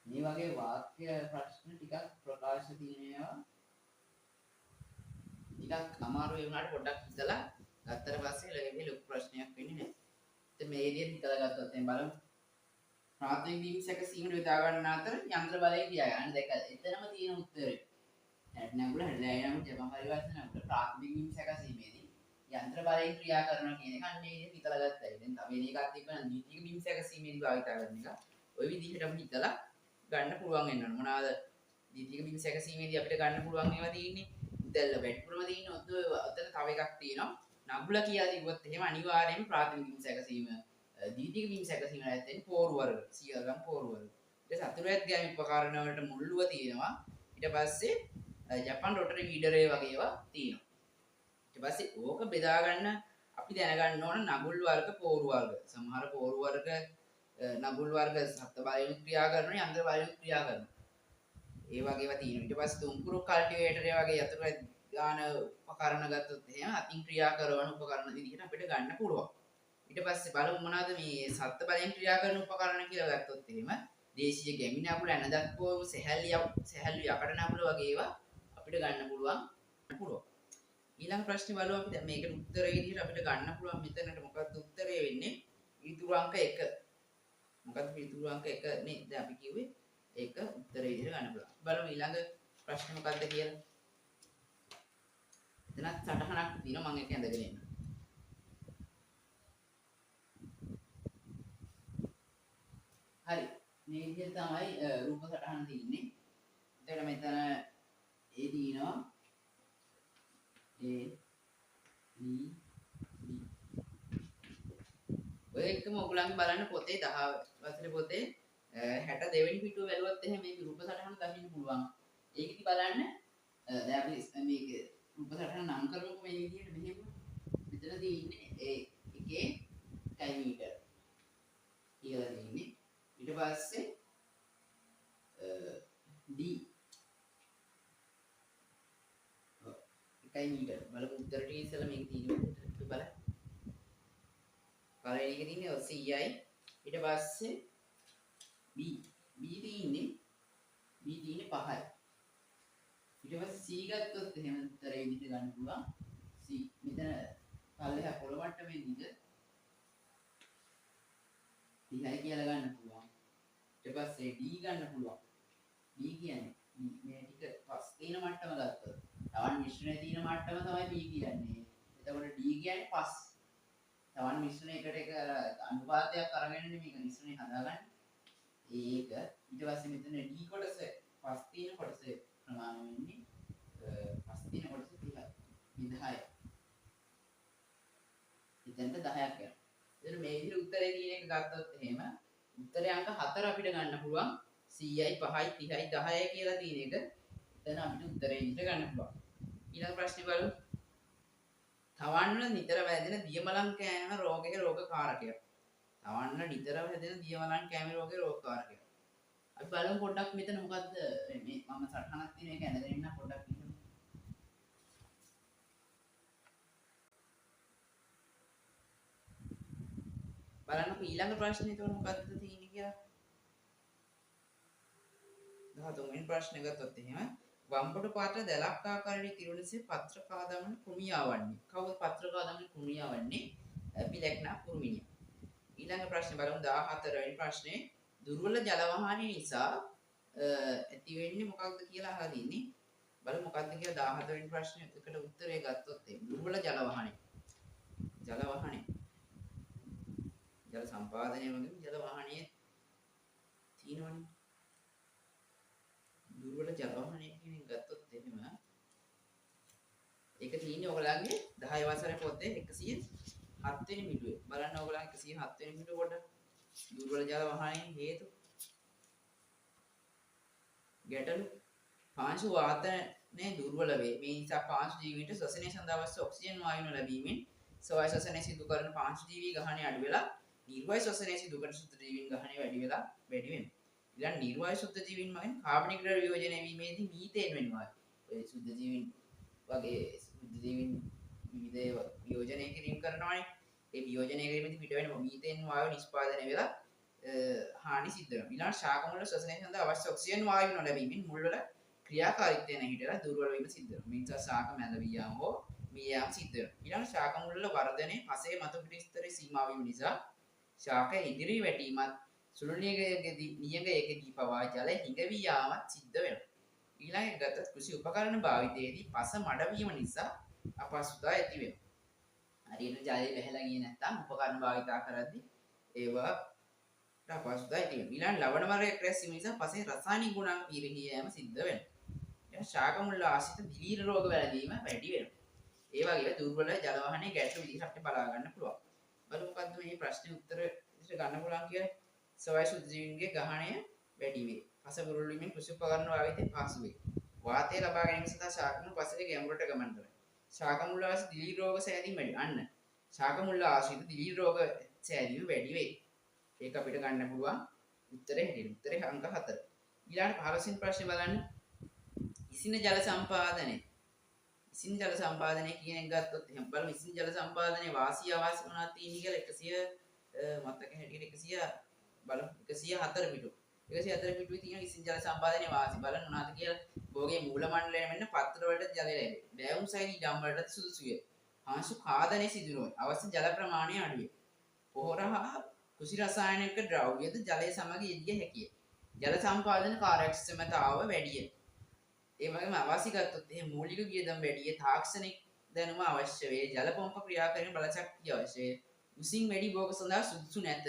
මේ වගේ වාක්‍ය ප්‍රශ්න ටිකක් ප්‍රකාශ තියෙනවා. ටිකක් අමාරු ඒ වුණාට පොඩ්ඩක් හිතලා ගත්තට පස්සේ ලැබෙන්නේ ලොකු ප්‍රශ්නයක් වෙන්නේ නැහැ. ඉතින් මේ විදිහට හිතලා ගත්තොත් එහෙනම් බලමු. ප්‍රාථමික විම සැකසීමට යොදා ගන්න අතර යන්ත්‍ර බලය කියා ගන්න දැක එතනම තියෙන උත්තරේ. හැට නගුල හැඩලයි නගුල ජපන් පරිවර්තන නගුල ප්‍රාථමික විම සැකසීමේදී යන්ත්‍ර බලයෙන් ක්‍රියා කරනවා කියන එක අන්නේ විදිහට හිතලා ගත්තා. දැන් තව එකක් එක්ක නම් ද්විතීයික විම සැකසීමේදී භාවිත කරන එක. ওই විදිහටම හිතලා ගන්න පුළුවන් වෙනවා. මොනවාද ද්විතීයික විම සැකසීමේදී අපිට ගන්න පුළුවන් ඒවා තියෙන්නේ. දැල්ල වැඩිපුරම තියෙන්නේ ඔතන තව එකක් තියෙනවා. නගුල කියලා තිබ්බොත් එහෙම අනිවාර්යයෙන්ම ප්‍රාථමික විම සැකසීම ද්විතීයික විම සැකසීම නැත්නම් පෝරු වර්ග 100 ගම් පෝරු වර්ග. ඊට සතුරු ඇද්ගාමී උපකරණ වලට මුල්ලුව තියෙනවා. ඊට පස්සේ ජපන් රොටරි වීඩරේ වගේ ඒවා තියෙනවා. ඊට පස්සේ ඕක බෙදා ගන්න අපි දැනගන්න ඕන නගුල් වර්ග පෝරු වර්ග. සමහර පෝරු වර්ග නගුල් වර්ග සත්ත්ව බලයෙන් ක්‍රියා කරනවා යන්ත්‍ර බලයෙන් ක්‍රියා කරනවා. ඒ වගේ ඒවා තියෙනවා. ඊට පස්සේ තුම්කුරු කල්ටිවේටර් වගේ යතුරු ගාන උපකරණ ගත්තොත් එහෙම අතින් ක්‍රියා කරන උපකරණ විදිහට අපිට ගන්න පුළුවන්. ඊට පස්සේ බලමු මොනවාද මේ සත්ත්ව බලයෙන් ක්‍රියා කරන උපකරණ කියලා ගත්තොත් එහෙම දේශීය ගැමි නගුල ඇනදක්කෝ සැහැල්ලු යකඩ නගුල වගේ ඒවා අපිට ගන්න පුළුවන්. ඊළඟ ප්‍රශ්නේ බලමු අපි දැන් මේකට උත්තරය විදිහට අපිට ගන්න පුළුවන් මෙතනට මොකක්ද උත්තරය වෙන්නේ? ඊතුරු අංක 1. මොකද්ද ඊතුරු අංක 1 නේ දැන් අපි කිව්වේ ඒක උත්තරය විදිහට ගන්න පුළුවන්. බලමු ඊළඟ ප්‍රශ්නේ මොකද්ද කියලා. එතනත් සටහනක් තියෙනවා මම ඒක ඇඳගෙන එන්න. හරි මේ විදිහට තමයි රූප සටහන තියෙන්නේ. එතකොට මෙතන A තියෙනවා A B D ඔය එකම ඔයගොල්ලන් බලන්න පොතේ 10 වසරේ පොතේ 62 වෙනි පිටුව බැලුවත් එහෙනම් මේ රූප සටහන දකින්න පුළුවන්. ඒකෙදි බලන්න දැන් අපි මේක රූප සටහන නම් කරමුකෝ මේ විදිහට මෙහෙම. මෙතන තියෙන්නේ A එකේ ඩයමීටර් කියලා තියෙන්නේ. ඊට පස්සේ D 1 මීටර බලමු උත්තර ටික ඉස්සෙල්ලා මේක තියෙන්නේ බලන්න. පළවෙනි එකේ තියෙන්නේ 100යි. ඊට පස්සේ B තියෙන්නේ 5යි. ඊට පස්සේ C ගත්තොත් එහෙම උත්තරේ විදිහට ගන්න පුළුවන්. C මෙතන පල්ලෙහා පොළ මට්ටමේ ඉඳ 30යි කියලා ගන්න පුළුවන්. ඊට පස්සේ D ගන්න පුළුවන්. D කියන්නේ මේ ටික පස් තියෙන මට්ටම ගත්තොත් තවන් මිශ්‍රණයේ තියෙන මට්ටම තමයි B කියන්නේ. එතකොට D කියන්නේ පස්. තවන් මිශ්‍රණයකට එක අනුපාතයක් අරගෙන මේක මිශ්‍රණය හදාගන්න. ඒක ඊට පස්සේ මෙතන D කොටස පස් තියෙන කොටස ප්‍රමාණය වෙන්නේ පස් තියෙන කොටස 30යි. 10යි. එතනට 10ක් යනවා. එතන මේ විදිහට උත්තරේ තියෙන එක ගත්තොත් එහෙම උත්තරේ අංක 4 අපිට ගන්න පුළුවන් 100යි 5යි 30යි 10යි කියලා තියෙන එක. එතන අපිට උත්තරේ විදිහට ගන්න පුළුවන්. ඊළඟ ප්‍රශ්නේ බලමු. තවන් වල නිතර වැදෙන දියමලං කෑම රෝගයක රෝග කාරකයක්. තවන්න නිතරම හැදෙන දියවලන් කැමරා වගේ රෝගකාරකයක්. අපි බලමු පොඩ්ඩක් මෙතන මොකද්ද මේ මම සටහනක් තියෙන එක ඇඳගෙන ඉන්න පොඩ්ඩක් ඉන්න. බලන්නකො ඊළඟ ප්‍රශ්නේ එතකොට මොකද්ද තියෙන්නේ කියලා. 13 වෙනි ප්‍රශ්නේ ගත්තොත් එහෙම වම්බඩු පාත්‍ර දැලක් ආකාරයේ කිරුණසේ පත්‍ර කාදමන කුමියා වන්නේ. කවුද පත්‍ර කාදමන කුමියා වන්නේ? පිලක්නා කුරුමිනිය. ඊළඟ ප්‍රශ්නේ බලමු 14 වෙනි ප්‍රශ්නේ දුර්වල ජල වහානය නිසා ඇති වෙන්නේ මොකක්ද කියලා අහලා තින්නේ. බලමු මොකක්ද කියලා 14 වෙනි ප්‍රශ්නේ එකට උත්තරය ගත්තොත් දුර්වල ජල වහානය. ජල වහානය. ජල සම්පාදනය වගේ ජල වහානයේ තියෙනවනේ. දුර්වල ජල වහානය කියන එක ගත්තොත් එහෙම ඒක තියෙන්නේ ඔයගලගේ 10 වසරේ පොතේ 107 වෙනි මිඩුවේ. බලන්න ඔයගලගේ 107 වෙනි මිඩුව කොට දුර්වල ජල වහානයේ හේතු ගැටලු පාංශු වාතනයේ දුර්වල වේ. මේ නිසා පාංශු ජීවීන්ට ශ්වසනය සඳහා අවශ්‍ය ඔක්සිජන් වායු ලැබීමෙන් ස්වය ශ්වසනය සිදු කරන පාංශු ජීවී ගහණය අඩු වෙලා නිර්වායු ශ්වසනය සිදු කරන සුද්ධ ජීවීන් ගහණය වැඩි වෙනවා. ඊළඟ නිර්වායු සුද්ධ ජීවීන් මගින් කාබනික ද්‍රව්‍ය වියෝජනය වීමේදී මීතේන් වෙනවා. ඔය සුද්ධ ජීවීන් වගේ සුද්ධ ජීවීන් විවිධ වියෝජනය කිරීම කරනවානේ. ඒ වියෝජනය කිරීමේදී පිට වෙන මීතේන් වායු නිෂ්පාදනය වෙලා හානි සිද්ධ වෙනවා. ඊළඟ ශාක මුල ශ්වසනය සඳහා අවශ්‍ය ඔක්සිජන් වායු නොලැබීමෙන් මුල්වල ක්‍රියාකාරීත්වය නැහිටලා දුර්වල වීම සිද්ධ වෙනවා. මේ නිසා ශාක මැද වියාම හෝ මියාම සිද්ධ වෙනවා. ඊළඟ ශාක මුල්වල වර්ධනයේ පසේ මතු පිට ස්තරයේ සීමා වීම නිසා ශාක ඉදිරි වැටීමත් සුළු නියඟයකදී පවා ජල හිඟවී යාමත් සිද්ධ වෙනවා. ඊළඟ ගත කෘෂි උපකරණ භාවිතයේදී පස මඩ වීම නිසා අපහසුතාව ඇති වෙනවා. හරියට ජලය වැහැලා ගියේ නැත්නම් උපකරණ භාවිතා කරද්දී ඒවා අපහසුතාව ඇති වෙනවා. ඊළඟ ලවණ මරයක් රැස්වීම නිසා පසේ රසායනික ගුණාංග පිරිහී යාම සිද්ධ වෙනවා. ඊළඟ ශාක මුල් ආශ්‍රිත දිලීර රෝග වැළඳීම වැඩි වෙනවා. ඒ වගේ දුර්වල ජල වහනේ ගැටළු විදිහට අපිට බලා ගන්න පුළුවන්. බලමු මොකද්ද මේ ප්‍රශ්නේ උත්තර විදිහට ගන්න පුළුවන් කියලා. ස්වය සුද්ධ ජීවීන්ගේ ගහණය වැඩි වේ. පස බුරුල් වීමෙන් කෘෂි උපකරණ භාවිතයෙන් පහසු වේ. වාතය ලබා ගැනීම සඳහා ශාක මුල් පසට ගැඹුරට ගමන් කරයි. ශාක මුල් ආශ්‍රිත දිලීර රෝග සෑදීම වැඩි. අන්න ශාක මුල් ආශ්‍රිත දිලීර රෝග සෑදීම වැඩි වේ. ඒක අපිට ගන්න පුළුවන් උත්තරේ හැටියට. උත්තරේ අංක 4. ඊළඟ 15 වෙනි ප්‍රශ්නේ බලන්න. ඉසින ජල සම්පාදනය. ඉසින ජල සම්පාදනය කියන එක ගත්තොත් එහෙනම් බලමු ඉසින ජල සම්පාදනයේ වාසිය අවාසිය මොනවද තියෙන්නේ කියලා 100 මතක හැටියට 100 බලමු 104 පිටු. 104 පිටුවේ තියෙන ඉසින ජල සම්පාදනයේ වාසිය බලන්න මොනවද කියලා. භෝගයේ මූල මණ්ඩලය මෙන්න පත්‍ර වලට ජලය ලැබේ. බෑවුම් සෛල ඉඩම් වලට සුදුසු වේ. හාංශු කාදනයේ සිදු නොවේ. අවශ්‍ය ජල ප්‍රමාණය අඩු වේ. පොහොර හා කෘෂි රසායනික ද්‍රව්‍යද ජලය සමග යෙදිය හැකිය. ජල සම්පාදන කාර්යක්ෂමතාව වැඩිය. ඒ වගේම අවශ්‍ය ගත්තොත් එහෙනම් මූලික වියදම් වැඩි, තාක්ෂණික දැනුම අවශ්‍ය වේ, ජල පම්ප ක්‍රියා කිරීම බල ශක්තිය අවශ්‍ය වේ. උසින් වැඩි භෝග සඳහා සුදුසු නැත.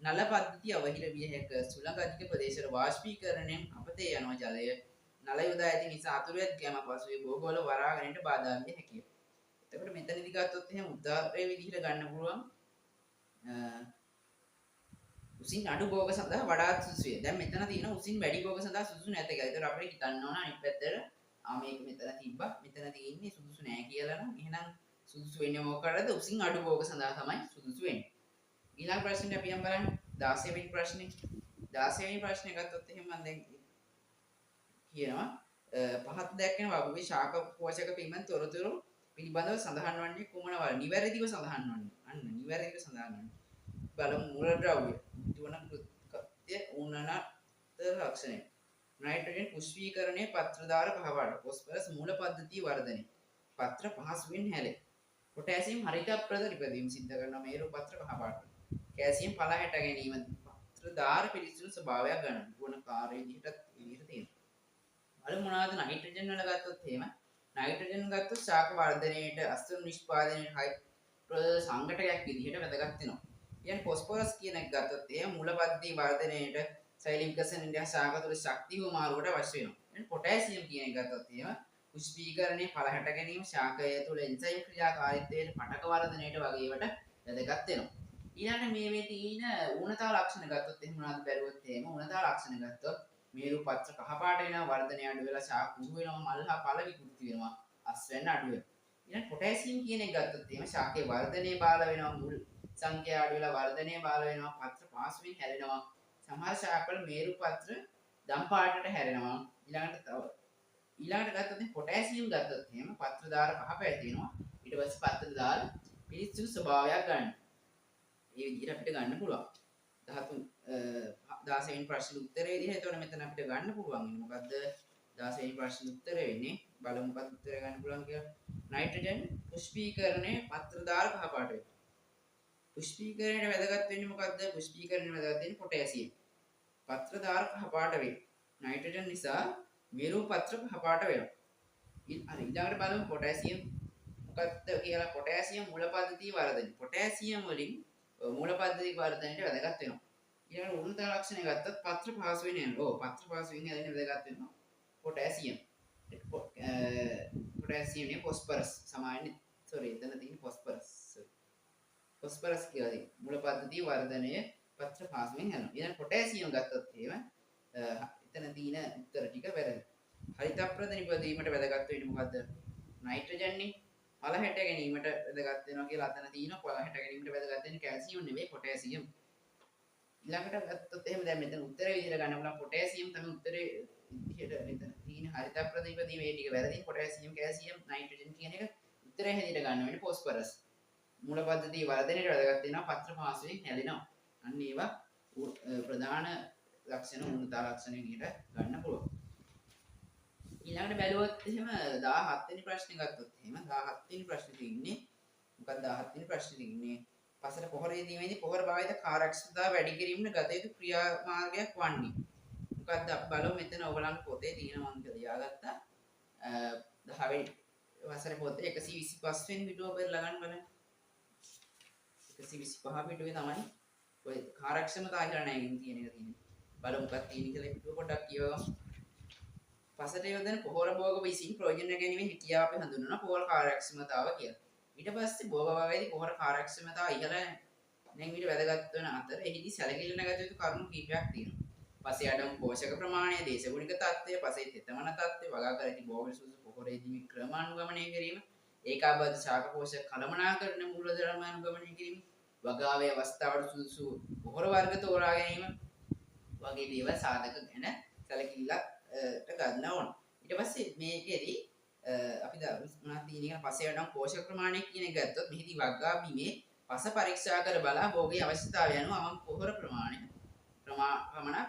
නල පද්ධතිය අවහිර විය හැක. සුළඟ අධික ප්‍රදේශවල වාෂ්පීකරණයෙන් අපතේ යනවා ජලය. නල යොදා ඇති නිසා අතුරුයක් ගැම පසුවේ භෝගවල වරා ගැනීමට බාධා විය හැකිය. එතකොට මෙතනදී ගත්තොත් එහෙනම් උදාහරණයක් විදිහට ගන්න පුළුවන්. උසින් අඩු භෝග සඳහා වඩාත් සුදුසුය. දැන් මෙතන තියෙන උසින් වැඩි භෝග සඳහා සුදුසු නැත කියලා. ඒතර අපිට හිතන්න ඕන අනිත් පැත්තට මේක මෙතන තිබ්බා. මෙතන තියෙන්නේ සුදුසු නැහැ කියලා නම් එහෙනම් සුදුසු වෙන්නේ මොකටද? උසින් අඩු භෝග සඳහා තමයි සුදුසු වෙන්නේ. ඊළඟ ප්‍රශ්නේ අපි යම් බලන්න 16 වෙනි ප්‍රශ්නේ. 16 වෙනි ප්‍රශ්නේ ගත්තොත් එහෙනම් මම දැන් කියනවා පහත් දැක්කෙන වගුවේ ශාක පෝෂක පිළිබඳ තොරතුරු පිළිබඳව සඳහන් වන්නේ කුමනවල? නිවැරදිව සඳහන් වන්නේ. අන්න නිවැරදිව සඳහන් වන්නේ. බලමු මූලද්‍රව්‍ය තුන කෘත්‍ය උනන ලක්ෂණය. නයිට්‍රජන් පුෂ්පීකරණයේ පත්‍රදාර කහපාට. ෆොස්ෆරස් මූල පද්ධතිය වර්ධනය. පත්‍ර පහසුවෙන් හැලේ. පොටෑසියම් හරිත ප්‍රද ඉපදීම සිද්ධ කරන මේරු පත්‍ර කහපාට. කැල්සියම් පළ හැට ගැනීම පත්‍රදාර පිළිසිදු ස්වභාවයක් ගන්න. ගුණකාරී විදිහට තියෙනවා. බලමු මොනවාද නයිට්‍රජන් වල ගත්තොත් එහෙම නයිට්‍රජන් ගත්තොත් ශාක වර්ධනයේට අස්තුරු නිෂ්පාදනයේ හයිඩ්‍රෝජන් සංඝටකයක් විදිහට වැදගත් වෙනවා. කියන්නේ ෆොස්ෆරස් කියන එක ගත්තොත් එහෙම මූල පද්ධතිය වර්ධනයේට සෛල විකසනයේ ශාක තුළ ශක්තිය මාරුවට අවශ්‍ය වෙනවා. දැන් පොටෑසියම් කියන එක ගත්තොත් එහෙම පුෂ්පීකරණයේ පළ හැට ගැනීම ශාකය තුළ එන්සයිම් ක්‍රියාකාරීත්වයේ පටක වර්ධනයේට වගේ ඒවට වැදගත් වෙනවා. ඊළඟට මේ තියෙන ඌනතා ලක්ෂණ ගත්තොත් එහෙම මොනවද බැලුවොත් එහෙම ඌනතා ලක්ෂණ ගත්තොත් මේරු පත්‍ර කහපාට වෙනවා වර්ධනය අඩු වෙලා ශාක කුහු වෙනවා මල් හා පළ විකෘති වෙනවා අස් වෙන්න අඩු වෙනවා. ඊළඟ පොටෑසියම් කියන එක ගත්තොත් එහෙම ශාකයේ වර්ධනයේ බාල වෙනවා මුල් සංඛ්‍යා අඩු වෙලා වර්ධනය බාල වෙනවා. පත්‍ර පාසුවෙන් හැලෙනවා. සමහර ශාකවල මේරු පත්‍ර දම් පාටට හැරෙනවා. ඊළඟට ගත්තොත් පොටෑසියම් ගත්තොත් එහෙම පත්‍ර දාර පහ පැතිරෙනවා. ඊට පස්සේ පත්‍ර දාර පිළිස්සු ස්වභාවයක් ගන්න. මේ විදිහට අපිට ගන්න පුළුවන්. 16 වෙනි ප්‍රශ්නේ උත්තරේ විදිහ. එතකොට මෙතන අපිට ගන්න පුළුවන් වෙන්නේ මොකද්ද? 16 වෙනි ප්‍රශ්නේ උත්තරේ වෙන්නේ බලමු මොකක්ද උත්තරේ ගන්න පුළුවන් කියලා. නයිට්‍රජන් පුෂ්පීකරණය පත්‍රදාර කහ පාට වෙනවා. පුෂ්පීකරණයට වැදගත් වෙන්නේ මොකද්ද? පුෂ්පීකරණයට වැදගත් වෙන්නේ පොටෑසියම්. පත්‍රදාර කහ පාට වෙනවා. නයිට්‍රජන් නිසා මේරු පත්‍ර කහ පාට වෙනවා. ඊළඟට බලමු පොටෑසියම් මොකක්ද කියලා. පොටෑසියම් මූල පද්ධතිය වර්ධනය. පොටෑසියම් වලින් මූල පද්ධතිය වර්ධනයට වැදගත් වෙනවා. ඊළඟට උන්නත ලක්ෂණය ගත්තත් පත්‍ර පහසු වෙන යනවා. පත්‍ර පහසු වෙන හැදෙන්න වැදගත් වෙනවා පොටෑසියම්. පොටෑසියම් නේ ෆොස්ෆරස් සමානයි. සෝරි එතන තියෙන ෆොස්ෆරස්. ෆොස්ෆරස් කියලා තියෙන මූල පද්ධතිය වර්ධනය පත්‍ර පහසුවෙන් යනවා. ඊළඟ පොටෑසියම් ගත්තොත් එහෙම එතන තියෙන උත්තර ටික වැරදි. හරිත අප්‍රද නිපදවීමට වැදගත් වෙන්නේ මොකද්ද? නයිට්‍රජන් නේ. පළ හැට ගැනීමට වැදගත් වෙනවා කියලා අතන තියෙනවා. පළ හැට ගැනීමට වැදගත් වෙන්නේ කැල්සියම් නෙවෙයි පොටෑසියම්. ඊළඟට ගත්තොත් එහෙම දැන් මෙතන උත්තරේ විදිහට ගන්න පුළුවන් පොටෑසියම් තමයි උත්තරේ විදිහට මෙතන තියෙන හරිත ප්‍රතිපදීම මේ ටික වැරදි. පොටෑසියම් කැල්සියම් නයිට්‍රජන් කියන එක උත්තරේ හැටියට ගන්න වෙන්නේ ෆොස්ෆරස්. මූල පද්ධතිය වර්ධනයට වැදගත් වෙනවා. පත්‍ර පාසුවෙන් හැලෙනවා. අන්න ඒවා ප්‍රධාන ලක්ෂණ උන්නතා ලක්ෂණ විදිහට ගන්න පුළුවන්. ඊළඟට බැලුවොත් එහෙම 17 වෙනි ප්‍රශ්නේ ගත්තොත් එහෙම 17 වෙනි ප්‍රශ්නේ තියෙන්නේ මොකක්ද 17 වෙනි ප්‍රශ්නේ තියෙන්නේ පසට පොහොර යෙදීමේදී පොහොර භාවිත කාර්යක්ෂමතාව වැඩි කිරීමට ගත යුතු ක්‍රියාමාර්ගයක් වන්නේ මොකක්ද අපි බලමු මෙතන ඔයගලන්ට පොතේ තියෙනවා මම ලියාගත්තා 10 වෙනි වසරේ පොතේ 125 වෙනි පිටුව බලලා ගන්න බලන්න 125 පිටුවේ තමයි ඔය කාර්යක්ෂමතාව කියලා නෑකින් තියෙන එක තියෙන්නේ බලමු මොකක්ද තියෙන්නේ කියලා පිටුව පොඩ්ඩක් කියවමු පසට යොදන පොහොර භෝග විසින් ප්‍රයෝජන ගැනීමෙන් හිතියා අපි හඳුන්වන පොහොර කාර්යක්ෂමතාව කියලා. ඊට පස්සේ භෝග භාගයේදී පොහොර කාර්යක්ෂමතාව ඉහළ නැංගීමට වැදගත් වන අතර එහිදී සැලකිලි නැගත යුතු කරුණු කිහිපයක් තියෙනවා. පස්සේ අඩංගු පෝෂක ප්‍රමාණය, දේශගුණික තත්ත්වය, පස්සේ තෙතමන තත්ත්වය, වගා කර ඇති භෝග සුසු පොහොරේදී ක්‍රම අනුගමනය කිරීම, ඒකාබද්ධ ශාක පෝෂක කළමනාකරණ මූලධර්ම අනුගමනය කිරීම, වගාවේ අවස්ථාවට සුසු පොහොර වර්ග තෝරා ගැනීම වගේ දේවල් සාධක ගැන සැලකිල්ලක් ගන්න ඕන. ඊට පස්සේ මේකෙදි අපි මොනවද තියෙන්නේ පස්සේ වඩා පෝෂක ප්‍රමාණය කියන එක ගත්තොත් මෙහිදී වග්ගා බිමේ පස පරීක්ෂා කර බලා භෝගයේ අවශ්‍යතාවය අනුව අවම පොහොර ප්‍රමාණයක්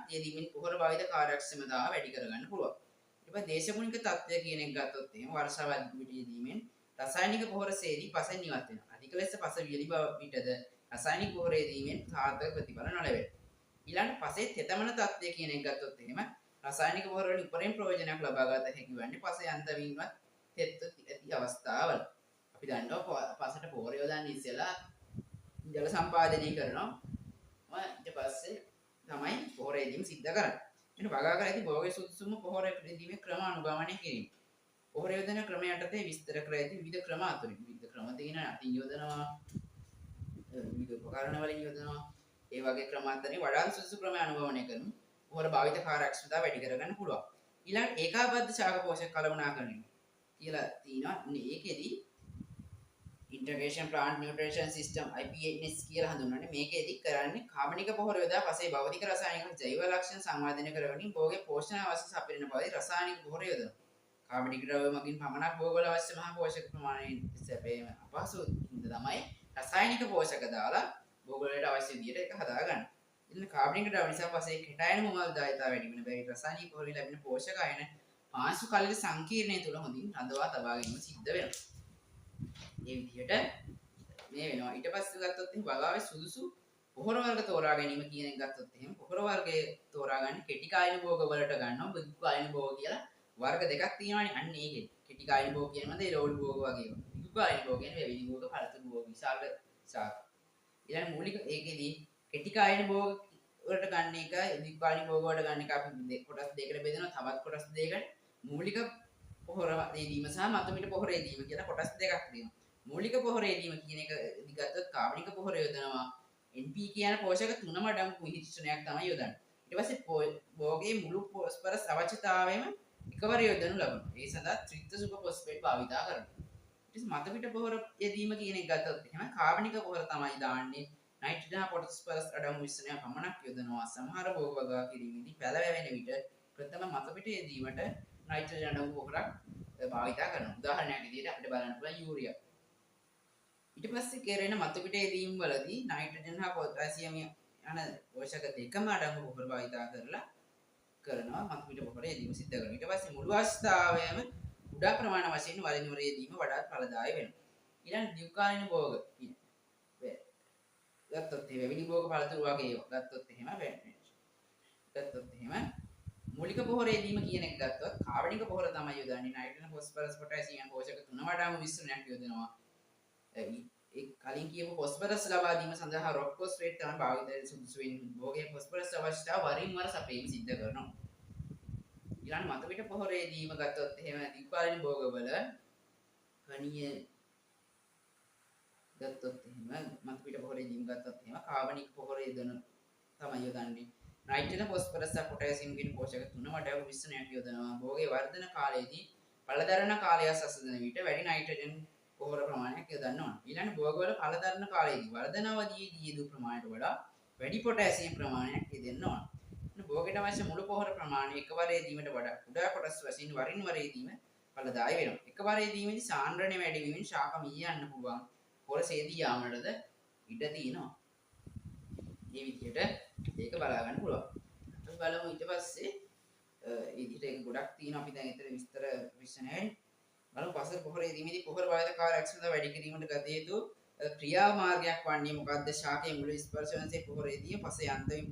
යෙදීමෙන් පොහොර භාවිත කාර්යක්ෂමතාව වැඩි කරගන්න පුළුවන්. ඊට පස්සේ දේශගුණික තත්ත්වය කියන එක ගත්තොත් එහෙනම් වර්ෂාවත් පිට යෙදීමෙන් රසායනික පොහොර සේදී පසෙන් ඉවත් වෙනවා. අධික ලෙස පස වියලි බව පිටද රසායනික පොහොර යෙදීමෙන් සාර්ථක ප්‍රතිඵල නොලැබේ. ඊළඟ පසේ තෙතමන තත්ත්වය කියන එක ගත්තොත් එහෙම රසායනික පොහොර වලින් උපරිම ප්‍රයෝජනයක් ලබා ගත හැකි වන්නේ පස යන්ත වීමත් තෙත් ඇති අවස්ථාවල. අපි දන්නවා පසට පොහොර යොදන්නේ ඉස්සෙල්ලා ජල සම්පාදනය කරනවා. ඊට පස්සේ තමයි පොහොර යෙදීම සිද්ධ කරන්නේ. එන්න වගා කර ඇති භෝගයේ සුදුසුම පොහොර යෙදීමේ ක්‍රම අනුගමනය කිරීම. පොහොර යොදන ක්‍රම යටතේ විස්තර කර ඇති විවිධ ක්‍රම අතරින් විවිධ ක්‍රම තියෙනවා. අතින් යොදනවා, විවිධ උපකරණ වලින් යොදනවා. ඒ වගේ ක්‍රම අතරින් වඩා සුදුසු ක්‍රම අනුගමනය කරමු. පොහොර භාවිත කාර්යක්ෂමතාව වැඩි කරගන්න පුළුවන්. ඊළඟ ඒකාබද්ධ ශාක පෝෂක කළමනාකරණය කියලා තියෙනවා. ඒකෙදි integration plant nutrition system IPNS කියලා හඳුන්වන්නේ. මේකෙදි කරන්නේ කාබනික පොහොර යොදා පසේ භෞතික රසායනික ජෛව ලක්ෂණ සංවර්ධනය කරගනිමින් භෝගයේ පෝෂණ අවශ්‍ය සපිරෙන බවයි රසායනික පොහොර යොදනවා. කාබනික ද්‍රව්‍ය මගින් පමණක් භෝගවල අවශ්‍ය මහා පෝෂක ප්‍රමාණය සැපේම අපහසු හින්දා තමයි රසායනික පෝෂක දාලා භෝගවලට අවශ්‍ය විදිහට ඒක හදාගන්න. ඉතින් කාබනික ද්‍රව්‍ය නිසා පසේ කෙටායන මොමල් දායතාව වැඩි වෙන බැරි රසායනික පොහොරේ ලැබෙන පෝෂක අයන පාංශු කලිත සංකීර්ණය තුල හොඳින් රඳවා තබා ගැනීම සිද්ධ වෙනවා. මේ විදිහට මේ වෙනවා. ඊට පස්සේ ගත්තොත් එහෙනම් වගාවේ සුදුසු පොහොර වර්ග තෝරා ගැනීම කියන එක ගත්තොත් එහෙනම් පොහොර වර්ගයේ තෝරා ගන්න කෙටි කායින භෝග වලට ගන්නවා බිග් කායින භෝග කියලා වර්ග දෙකක් තියෙනවානේ. අන්න ඒකේ කෙටි කායින භෝග කියනවාද ඒ රෝල් භෝග වගේ ඒවා. බිග් කායින භෝග කියන්නේ වැවිලි භෝග, පළතුරු භෝග, විශාල ශාක. ඊළඟ මූලික ඒකෙදී කෙටි කායින භෝග වලට ගන්න එක බිග් කායින භෝග වලට ගන්න එක අපි කොටස් දෙකකට බෙදෙනවා. තවත් කොටස් දෙකකට මූලික පොහොර යෙදීම සහ මතුපිට පොහොර යෙදීම කියලා කොටස් දෙකක් තියෙනවා. මූලික පොහොර යෙදීම කියන එක දිගත්තොත් කාබනික පොහොර යොදනවා. NP කියන පෝෂක තුනම අඩංගු මිශ්‍රණයක් තමයි යොදන්නේ. ඊට පස්සේ භෝගයේ මුළු ෆොස්ෆරස් අවශ්‍යතාවයම එකවර යොදනු ලබනවා. ඒ සඳහා ත්‍රිත්ව සුපර් ෆොස්ෆේට් භාවිතා කරනවා. ඊට පස්සේ මතුපිට පොහොර යෙදීම කියන එක ගත්තොත් එහෙනම් කාබනික පොහොර තමයි දාන්නේ. නයිට්‍රජන් හා පොස්ෆරස් අඩංගු මිශ්‍රණය පමණක් යොදනවා. සමහර භෝග වගා කිරීමේදී පැලවැවෙන විට ප්‍රථම මතපිට යෙදීමට නයිට්‍රජන් අඩංගු පොහොරක් භාවිත කරනවා. උදාහරණයක් විදිහට අපිට බලන්න පුළුවන් යූරියා. ඊට පස්සේ කෙරෙන මතපිට යෙදීම් වලදී නයිට්‍රජන් හා පොටෑසියම් යන පෝෂක දෙකම අඩංගු පොහොර භාවිත කරනවා මතපිට පොහොර යෙදීම සිද්ධ කරනවා. ඊට පස්සේ මුළු අවස්ථාවේම කුඩා ප්‍රමාණ වශයෙන් වරින් වර යෙදීම වඩාත් ඵලදායී වෙනවා. ඊළඟ දිව්කාලීන භෝග ගත්තොත් එහෙම වෙඩි භෝග පළතුරු වගේ ඒවා ගත්තොත් එහෙම මූලික පොහොර යෙදීම කියන එක ගත්තොත් කාබනික පොහොර තමයි යොදන්නේ. නයිට්‍රජන් ෆොස්ෆරස් පොටෑසියම් පෝෂක තුන වඩාම මිශ්‍රණයක් යොදනවා. ඒ කලින් කියපු ෆොස්ෆරස් ලබා දීම සඳහා රොක් ෆොස්ෆේට් තමයි භාවිතය සුදුසු වෙන්නේ. භෝගයේ ෆොස්ෆරස් අවශ්‍යතාව වරින් වර සපයීම සිද්ධ කරනවා. ඊළඟ මතපිට පොහොර යෙදීම ගත්තොත් එහෙම දිව්කාලීන භෝගවල කණීය ගත්තොත් එහෙම මතපිට පොහොර යෙදීම ගත්තොත් එහෙම කාබනික පොහොර යෙදන තමයි යොදන්නේ. නයිට්‍රජන් ෆොස්ෆරස් සහ පොටෑසියම් කියන පෝෂක තුන වඩා මිශ්‍රණයක් යොදනවා. භෝගයේ වර්ධන කාලයේදී පළදරන කාලය සසදන විට වැඩි නයිට්‍රජන් පොහොර ප්‍රමාණයක් යොදන්න ඕන. ඊළඟ භෝගවල පළදරන කාලයේදී වර්ධන අවධියේදී යෙදූ ප්‍රමාණයට වඩා වැඩි පොටෑසියම් ප්‍රමාණයක් යෙදෙන්න ඕන. භෝගයට අවශ්‍ය මුළු පොහොර ප්‍රමාණය එකවර යෙදීමට වඩා කුඩා කොටස් වශයෙන් වරින් වර යෙදීම ඵලදායී වෙනවා. එකවර යෙදීමේදී සාන්ද්‍රණය වැඩි වීමෙන් ශාක මිය යන්න පුළුවන්. පොර සේදී යාමටද ඉඩ තියෙනවා. මේ විදිහට ඒක බලා ගන්න පුළුවන්. අපි බලමු ඊට පස්සේ විදිහට ඒක ගොඩක් තියෙනවා. අපි දැන් ඊතර විස්තර විශ්ලේෂණය බලමු. පසර පොහොර යෙදීමේදී පොහොර භාවිත කාර්යක්ෂමතාව වැඩි කිරීමට ගත යුතු ක්‍රියා මාර්ගයක් වන්නේ මොකක්ද? ශාකයේ මුල ස්පර්ශ වශයෙන් පොහොර යෙදීම පස්සේ අන්තිම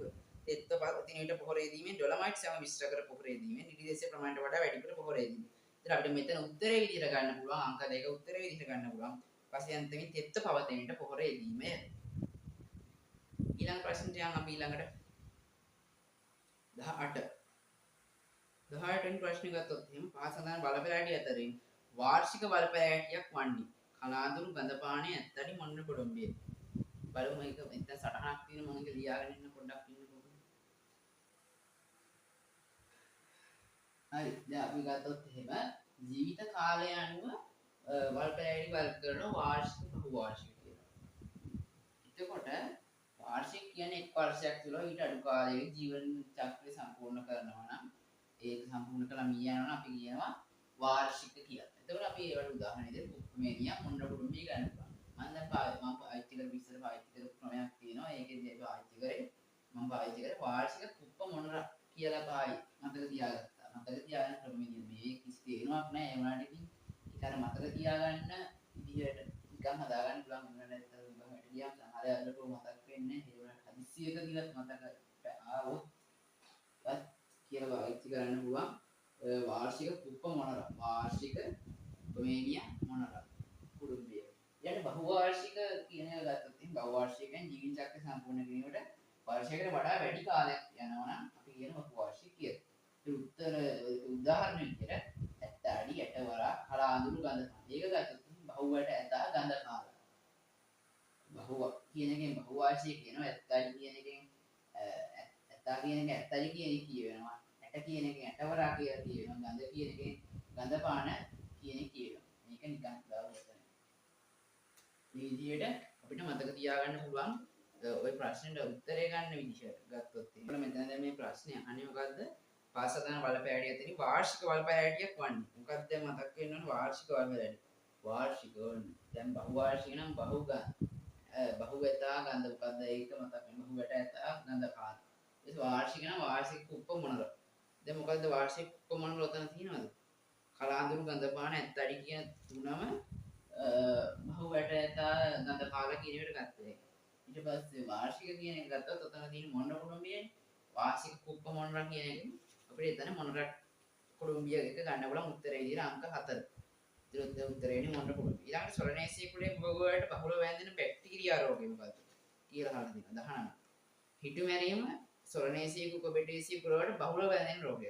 තෙත්ත පතින විට පොහොර යෙදීමෙන් ඩොලමයිට් සම මිශ්‍ර කර පොහොර යෙදීමෙන් නිර්දේශ ප්‍රමාණයට වඩා වැඩිපුර පොහොර යෙදීම. ඉතින් අපිට මෙතන උත්තරේ විදිහට ගන්න පුළුවන්. අංක 2 උත්තරේ විදිහට ගන්න පුළුවන්. පස්සේ අන්තිමේ තෙත්ත පවතින විට පොහොර යෙදීම. ඊළඟ ප්‍රශ්නට යන්න අපි ඊළඟට 18 වෙනි ප්‍රශ්නේ ගත්තොත් එහෙනම් පාසඳාන බලපෑටි අතරින් වාර්ෂික බලපෑටියක් වන්නේ කලාඳුරු ගඳපාණේ ඇත්තටි මොන්න කොළඹියේ. බලමු මේක මෙතන සටහනක් තියෙන මොනක ලියාගෙන ඉන්න පොඩ්ඩක් ඉන්නකො. හරි දැන් අපි ගත්තොත් එහෙම ජීවිත කාලය අනුව බලපෑටි වර්ග කරන වාර්ෂික බහුවාර්ෂික කියලා. එතකොට වාර්ෂික කියන්නේ එක් වර්ෂයක් තුළ ඊට අඩු කාලයක ජීවන චක්‍රය සම්පූර්ණ කරනවා නම් ඒක සම්පූර්ණ කළා මිය යනවා අපි කියනවා වාර්ෂික කියලා. එතකොට අපි ඒවට උදාහරණ විදිහට කුක්කුමේනියා මොන්න කුඩුම්බිය ගන්න පුළුවන්. මම දැන් පාවිච්චි කරපු ඉස්සර පාවිච්චි කරපු ක්‍රමයක් තියෙනවා. ඒකෙදී අපි පාවිච්චි කරේ වාර්ෂික කුප්ප මොනර කියලා මතක තියාගත්තා. මතක තියාගන්න ක්‍රමෙදී මේ කිසි තේරුමක් නැහැ. ඒ වුණාට ඉතින් ඒක අර මතක තියාගන්න විදිහට නිකන් හදාගන්න පුළුවන් මොනවද නැත්නම් උඹට ගියාම සමහර අයකට මතක් වෙන්නේ ඒ වුණාට හදිස්සියකදීවත් මතක ආවොත් කියලා පාවිච්චි කරන්න පුළුවන්. වාර්ෂික කුප්ප මොනර වාර්ෂික කුප්පමේනියා මොනර කුඩුම්බිය. ඊට බහුවාර්ෂික කියන එක ගත්තොත් ඉතින් බහුවාර්ෂිකෙන් ජීවන චක්‍රය සම්පූර්ණ කිරීමට වර්ෂයකට වඩා වැඩි කාලයක් යනවා නම් අපි කියන බහුවාර්ෂික කියලා. ඒ උත්තර උදාහරණ විදිහට ඇත්ත අඩි ඇටවරා කලාඳුරු ගඳ. ඒක ගත්තොත් බහුවට ඇතා ගඳ කාලා. බහුව කියන එකෙන් බහුවාර්ෂික කියනවා. ඇත්ත අඩි කියන එකෙන් ඇතා කියන එක ඇත්ත අඩි කියන එක කියවෙනවා. ඇට කියන එකෙන් ඇටවරා කියලා කියවෙනවා. ගඳ කියන එකෙන් ගඳපාන කියන එක කියවෙනවා. මේක නිකන් උදාහරණයක්. මේ විදිහට අපිට මතක තියාගන්න පුළුවන් ওই ප්‍රශ්නෙට උත්තරේ ගන්න විදිහ ගත්තොත් එහෙනම් මෙතන දැන් මේ ප්‍රශ්නේ අහන්නේ මොකද්ද? පාසදාන බලපෑඩිය අතරින් වාර්ෂික බලපෑඩියක් වන්නේ. මොකක්ද මතක් වෙන්න ඕනේ වාර්ෂික බලපෑඩිය. වාර්ෂික දැන් බහුවාර්ෂික නම් බහුවතා ගන්ධ මොකද්ද ඒක මතක් වෙන්න. බහුවට ඇතා ගන්ධ කාල. ඒක වාර්ෂික නම් වාර්ෂික කුප්ප මොනර. දැන් මොකද්ද වාර්ෂික කුප්ප මොනර උතන තියෙනවද? කලාඳුරු ගන්ධපාන ඇත්තඩි කියන තුනම බහුවට ඇතා ගඳ කාල කියන එකට ගත්තා. ඊට පස්සේ වාර්ෂික කියන එක ගත්තොත් උතන තියෙන මොන කුඩුම්බියනේ වාර්ෂික කුප්ප මොනර කියන එක අපිට එතන මොනර කුඩුම්බිය එක ගන්න බලමු උත්තරේ විදිහට අංක 4. ඊට උත්තරේනේ මොනර කුඩුම්බිය. ඊළඟට සොලනේසිය කුඩේ භෝග වලට බහුල වැන්දෙන බැක්ටීරියා රෝගය මොකද්ද කියලා අහලා තියෙනවා 19. හිටු මැරීම සොලනේසිය කුකොබෙටීසිය කුඩ වලට බහුල වැන්දෙන රෝගය.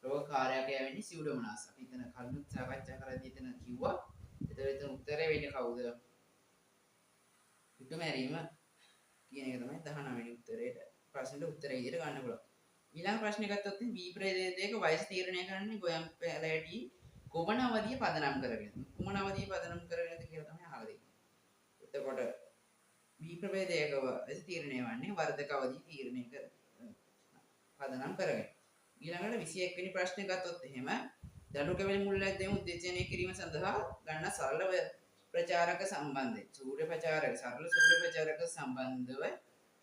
රෝග කාර්යයක් යවෙන්නේ සියුඩෝමනාස්. අපි එතන කලින් සාකච්ඡා කරද්දී එතන කිව්වා. එතන උත්තරේ වෙන්නේ කවුද? හිටු මැරීම කියන එක තමයි 19 වෙනි උත්තරේට ප්‍රශ්නෙට උත්තරය විදිහට ගන්න පුළුවන්. ඊළඟ ප්‍රශ්නේ ගත්තොත් වී ප්‍රේතයක වයස තීරණය කරන්නේ ගොයම් පැලෑටි කුමන අවධිය පදනම් කරගෙන. කුමන අවධිය පදනම් කරගෙනද කියලා තමයි අහලා තියෙන්නේ. එතකොට B ප්‍රභේදයකව ලෙස තීරණය වන්නේ වර්ධක අවධිය තීරණය කර පදනම් කරගෙන. ඊළඟට 21 වෙනි ප්‍රශ්නේ ගත්තොත් එහෙම දඩු කැවලි මුල් ඇද්දීම උත්තේජනය කිරීම සඳහා ගන්න සරල ප්‍රචාරක සම්බන්ධය. සූර්ය ප්‍රචාරක සරල සූර්ය ප්‍රචාරක සම්බන්ධව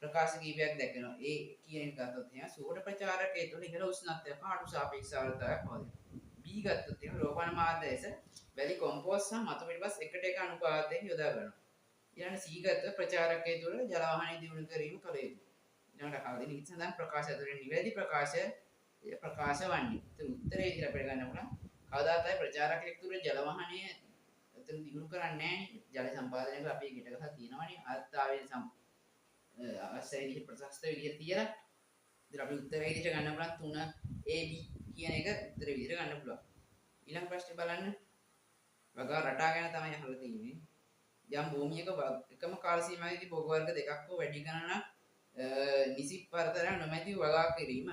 ප්‍රකාශ කීපයක් දැක්වෙනවා. ඒ කියන එක ගත්තොත් එහෙම සූර්ය ප්‍රචාරකයේ තුල ඉහළ උෂ්ණත්වය කාටු සාපේක්ෂ ආර්ද්‍රතාවයක් පවතිනවා. B ගත්තොත් එහෙම රෝපණ මාධ්‍ය ලෙස වැලි කොම්පෝස්ට් සහ මතු පිටිපස් එකට එක අනුපාතයෙන් යොදා ගන්නවා. ඊළඟ C ගත්තොත් ප්‍රචාරකයේ තුල ජල වාහනය දියුණු කිරීම කළ යුතුයි. ඊළඟට කවදින ඉති සඳහන් ප්‍රකාශ ඇතුළේ නිවැරදි ප්‍රකාශ වන්නේ. ඒත් උත්තරේ ඉතින් අපිට ගන්න පුළුවන්. කවදාත් අය ප්‍රචාරකයෙක් තුල ජල වාහනය එතන දියුණු කරන්නේ නැහැ. ජල සම්පාදනය කරලා අපි ගෙට ගහලා තියෙනවනේ. ආත්තාවේ අවශ්‍ය විදිහට ප්‍රශස්ත විදිහට තියලා ඉතින් අපි උත්තරේ විදිහට ගන්න පුළුවන් 3 AB කියන එක උත්තරේ විදිහට ගන්න පුළුවන්. ඊළඟ ප්‍රශ්නේ බලන්න. වගා රටා ගැන තමයි අහලා තියෙන්නේ. යම් භූමියක එකම කාල සීමාවකදී භෝග වර්ග දෙකක් හෝ වැඩි ගණනක් නිසි පරතරයක් නොමැතිව වගා කිරීම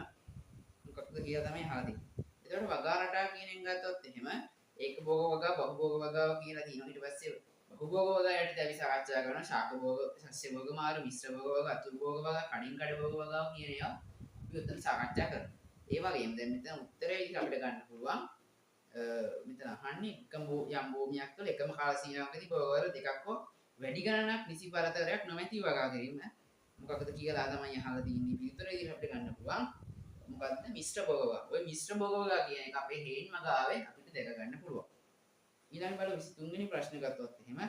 මොකක්ද කියලා තමයි අහලා තියෙන්නේ. එතකොට වගා රටා කියන එක ගත්තොත් එහෙම ඒක භෝග වගා බහු භෝග වගාව කියලා තියෙනවා. ඊට පස්සේ බහු භෝග වගා යටතේ අපි සාකච්ඡා කරනවා ශාක භෝග, සස්්‍ය භෝග මාර්ග, මිශ්‍ර භෝග වගා, අතුරු භෝග වගා, කඩින් කඩ භෝග වගාව කියන ඒවා අපි උත්තර සාකච්ඡා කරනවා. ඒ වගේම දැන් මෙතන උත්තරේ විදිහට අපිට ගන්න පුළුවන් මෙතන අහන්නේ එකම යම් භූමියක් තුළ එකම කාල සීමාවකදී භෝග වර්ග දෙකක් හෝ වැඩි ගණනක් නිසි පරතරයක් නොමැතිව වගා කිරීම මොකක්ද කියලා තමයි අහලා තියෙන්නේ. පිටුතර ඉතින් අපිට ගන්න පුළුවන් මොකක්ද මිශ්‍ර භෝග වගා. ওই මිශ්‍ර භෝග වගා කියන එක අපේ හේන් වගාවෙන් අපිට දැක ගන්න පුළුවන්. ඊළඟ බලමු 23 වෙනි ප්‍රශ්න ගත්තොත් එහෙම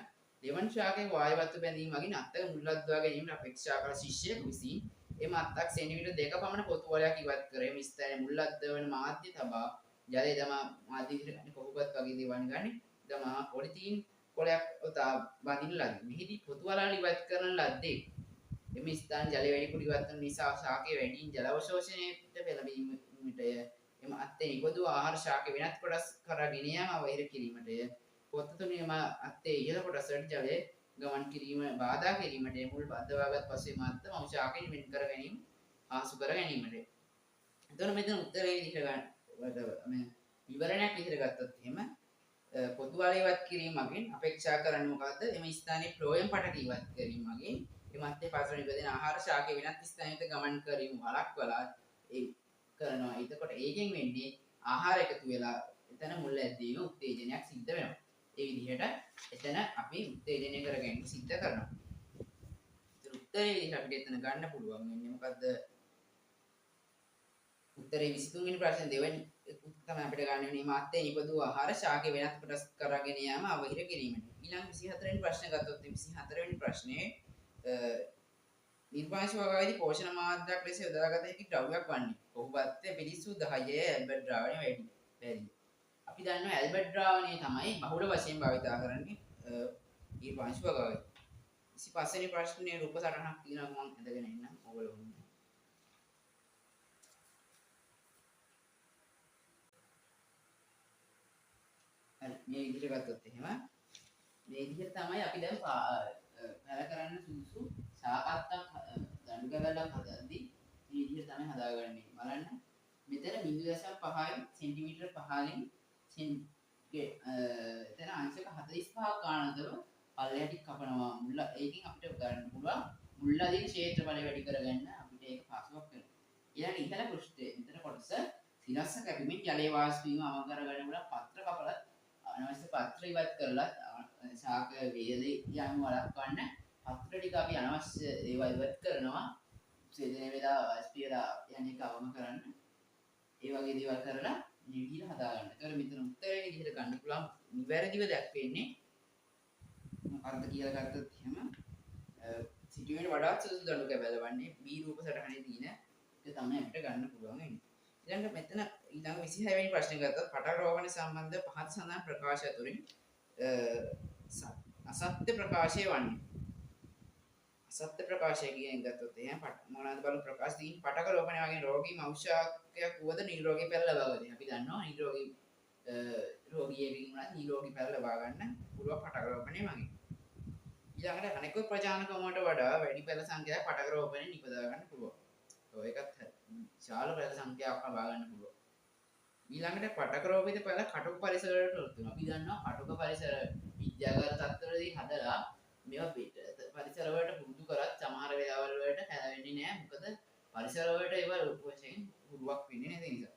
දෙවන ශාකයේ වායු වත්තු බැඳීම මගින් අත්තක මුල්ලද්දවා ගැනීමට අපේක්ෂා කළ ශිෂ්‍යයෙකු විසින් එම අත්තක් සෙන්ටිමීටර් 2 පමණ පොතු වලයක් ඉවත් කර එම ස්ථානයේ මුල්ලද්ද වන මාධ්‍ය තබා ජලය දමා මාධ්‍ය විදිහට කොහොබත් වගේ දේවල් ගන්න දමා පොලිතීන් කොලයක් ඔතා බඳින ලදී. මෙහිදී පොතු වලල් ඉවත් කරන ලද්දේ එම ස්ථාන ජලය වැඩි කුඩි ඉවත් වන නිසා ශාකයේ වැඩියෙන් ජල අවශෝෂණයට පෙළඹීමටය එම අත්තේ නිපදව ආහාර ශාක වෙනත් කොටස් කරා ගෙන යාම අවහිර කිරීමටය පොත්ත තුනේම අත්තේ ඉහළ කොටසට ජලය ගමන් කිරීම බාධා කිරීමට මුල් බද්ධවාගත් පස්සේ මාත්ත මව ශාකයෙන් වෙන් කර ගැනීම ආසු කර ගැනීමට. එතකොට මෙතන උත්තරේ විදිහට ගන්න විවරණයක් විදිහට ගත්තොත් එහෙම පොදු වල ඉවත් කිරීම මගින් අපේක්ෂා කරන්නේ මොකද්ද? එම ස්ථානයේ ෆ්ලෝයම් පටක ඉවත් කිරීම මගින් එමත්තේ පාසල නිපදෙන ආහාර ශාකයේ වෙනත් ස්ථානයකට ගමන් කිරීම වළක්වලා ඒ කරනවා. එතකොට ඒකෙන් වෙන්නේ ආහාර එකතු වෙලා එතන මුල් ඇද්දීම උත්තේජනයක් සිද්ධ වෙනවා. ඒ විදිහට එතන අපි උත්තේජනය කර ගැනීම සිද්ධ කරනවා. ඒතර උත්තරේ විදිහට අපිට එතන ගන්න පුළුවන් වෙන්නේ මොකද්ද? උත්තරේ 23 වෙනි ප්‍රශ්නේ දෙවෙනි තමයි අපිට ගන්න වෙන්නේ මාත්‍යේ නිපදවූ ආහාර ශාකයේ වෙනත් කොටස් කරගෙන යාම අවහිර කිරීමට. ඊළඟ 24 වෙනි ප්‍රශ්නේ ගත්තොත් 24 වෙනි ප්‍රශ්නේ නිර්වාංශ වගාවේදී පෝෂණ මාධ්‍යයක් ලෙස යොදාගත හැකි ද්‍රව්‍යයක් වන්නේ කොහොබත්තේ පිළිසු 10 ඇල්බර්ට් ද්‍රාවණය වැඩි. අපි දන්නවා ඇල්බර්ට් ද්‍රාවණය තමයි බහුල වශයෙන් භාවිතා කරන්නේ නිර්වාංශ වගාවේ. 25 වෙනි ප්‍රශ්නේ රූප සටහනක් තියෙනවා මම හදගෙන ඉන්නම් ඔයගොල්ලෝ මේ විදිහට ගත්තොත් එහෙම මේ විදිහට තමයි අපි දැන් පැල කරන්න සුදුසු සාපත්තක් දඬු කැවැල්ලක් හදද්දී මේ විදිහට තමයි හදාගන්නේ. බලන්න මෙතන 0.5 සෙන්ටිමීටර පහලින් එතන අංශක 45ක් ගානකව පල්ලයට කපනවා. මුල්ල ඒකෙන් අපිට ගන්න පුළුවන් මුල්ලදී ක්ෂේත්‍රඵලය වැඩි කරගන්න අපිට ඒක පහසුවක් වෙනවා. ඊළඟ ඉහළ පෘෂ්ඨයේ මෙතන කොටස සිරස්ස කැපීමෙන් ජලයේ වාෂ්ප වීම අවම කරගන්න පුළුවන් පත්‍ර කපලා අනවශ්‍ය පත්‍ර ඉවත් කරලා ශාක වේලේ යම් වළක්වන්න පත්‍ර ටික අපි අනවශ්‍ය ඒවා ඉවත් කරනවා සේදනය වෙලා වාෂ්ප වෙලා යන්නේ කවම කරන්න ඒ වගේ දේවල් කරලා මේ විදිහට හදාගන්න. ඒතකොට මෙතන උත්තරේ විදිහට ගන්න පුළුවන් නිවැරදිව දැක්වෙන්නේ අර්ථ කියලා ගත්තොත් එහෙම සිටුවේ වඩාත් සුදුසු දඬු කැබැල වන්නේ B රූප සටහනේ තියෙන එක තමයි අපිට ගන්න පුළුවන් වෙන්නේ. ඊළඟ මෙතන ඊළඟ 26 වෙනි ප්‍රශ්නේ ගත්තොත් පටල රෝපණ සම්බන්ධ පහත් සඳහන් ප්‍රකාශ අතුරින් අසත්‍ය ප්‍රකාශය වන්නේ. අසත්‍ය ප්‍රකාශය කියන ගත්තොත් එහෙනම් මොනවාද බලමු ප්‍රකාශ තියෙන පටක රෝපණය වගේ රෝගී මෞෂාකයක් වුවද නිරෝගී පැල ලබා ගන්න. අපි දන්නවා නිරෝගී රෝගියෙකුගෙන් උනත් නිරෝගී පැල ලබා ගන්න පුළුවන් පටක රෝපණය වගේ. ඊළඟට අනෙකුත් ප්‍රජානකමකට වඩා වැඩි පැල සංඛ්‍යාවක් පටක රෝපණය නිපදවා ගන්න පුළුවන්. ඔය එකත් විශාල පැල සංඛ්‍යාවක් ලබා ගන්න පුළුවන්. ඊළඟට පටක රෝපිත පැල කටුක පරිසරවලට වෘතුන. අපි දන්නවා කටුක පරිසර විද්‍යාගාර තත්ත්වවලදී හදලා මේවා පරිසර වලට පුරුදු කරත් සමහර වෙලාවල් වලට හැදෙන්නේ නැහැ. මොකද පරිසර වලට ඒවා ලොකු වශයෙන් හුරුවක් වෙන්නේ නැති නිසා.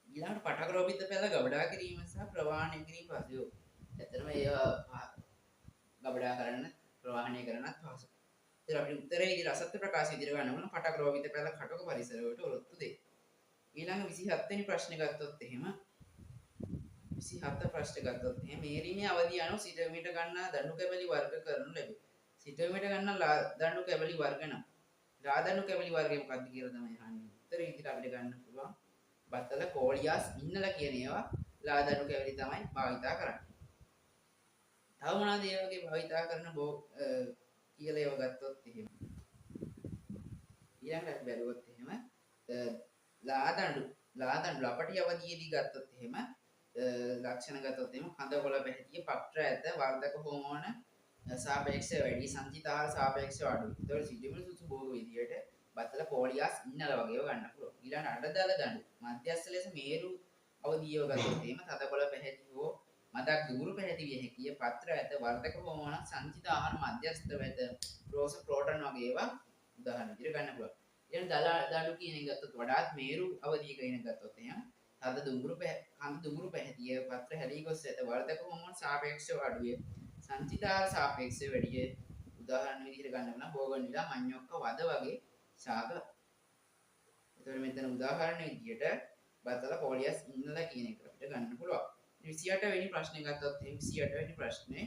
ඊළඟට පටකරෝපිත පැල ගබඩා කිරීම සහ ප්‍රවාහනය කිරීම පහසුයි. ඇත්තටම ඒවා ගබඩා කරන්න ප්‍රවාහනය කරන්නත් පහසුයි. ඉතින් අපිට උත්තරේ ඉදිරි අසත්‍ය ප්‍රකාශ ඉදිරිය ගන්න ඕන පටකරෝපිත පැල කටක පරිසර වලට ඔරොත්තු දෙයි. ඊළඟ 27 වෙනි ප්‍රශ්නේ ගත්තොත් එහෙම 27 ප්‍රශ්න ගත්තොත් එහෙනම් මේරීමේ අවධිය අනුව සිටෝමීටර් ගන්නා දණු කැබලි වර්ග කරනු ලැබේ. සිටෝමීටර් ගන්නා දණු කැබලි වර්ග නම් ලා දණු කැබලි වර්ගය මොකක්ද කියලා තමයි අහන්නේ. උත්තරේ විදිහට අපිට ගන්න පුළුවන්. බත්තල කෝලියාස් ඉන්නලා කියන ඒවා ලා දණු කැබලි තමයි භාවිතා කරන්නේ. තව මොනවද ඒ වගේ භාවිතා කරන කියලා ඒවා ගත්තොත් එහෙම. ඊළඟට බැලුවොත් එහෙම ලා දණු අපටි අවධියේදී ගත්තොත් එහෙම ලක්ෂණ ගත්තොත් එහෙම කඳකොළ පැහැතිය පත්‍ර ඇත වර්ධක හෝමෝන සාපේක්ෂව වැඩි සංචිතාහාර සාපේක්ෂව අඩුයි. ඒතකොට සිටිවිලි සුසු භෝග විදියට බත්තල කෝලියාස් ඉන්නල වගේව ගන්න පුළුවන්. ඊළඟ අඩදල දඬු මධ්‍යස්ථ ලෙස මේරු අවධියව ගත්තොත් එහෙම කඳකොළ පැහැති හෝ මදක් දුරු පැහැති විය හැකිය. පත්‍ර ඇත වර්ධක හෝමෝන සංචිතාහාර මධ්‍යස්ථ වෙත රෝස ප්‍රෝටන් වගේ ඒවා උදාහරණ විදියට ගන්න පුළුවන්. ඊළඟ දඬු කියන එක ගත්තොත් වඩාත් මේරු අවධියක ඉන ගත්තොත් එහෙම තද දුඹුරු පැහැතිය පත්‍ර හැලී ගොස් ඇත වර්ධක හෝමෝන් සාපේක්ෂව අඩුවේ සංචිතාහාර සාපේක්ෂව වැඩිය. උදාහරණ විදිහට ගන්න නම් බෝගන්විලා මඤ්ඤොක්ක වද වගේ ශාක. එතකොට මෙතන උදාහරණ විදිහට බතල කෝලියස් ඉන්නලා කියන එක අපිට ගන්න පුළුවන්. 28 වෙනි ප්‍රශ්නේ ගත්තොත් 28 වෙනි ප්‍රශ්නේ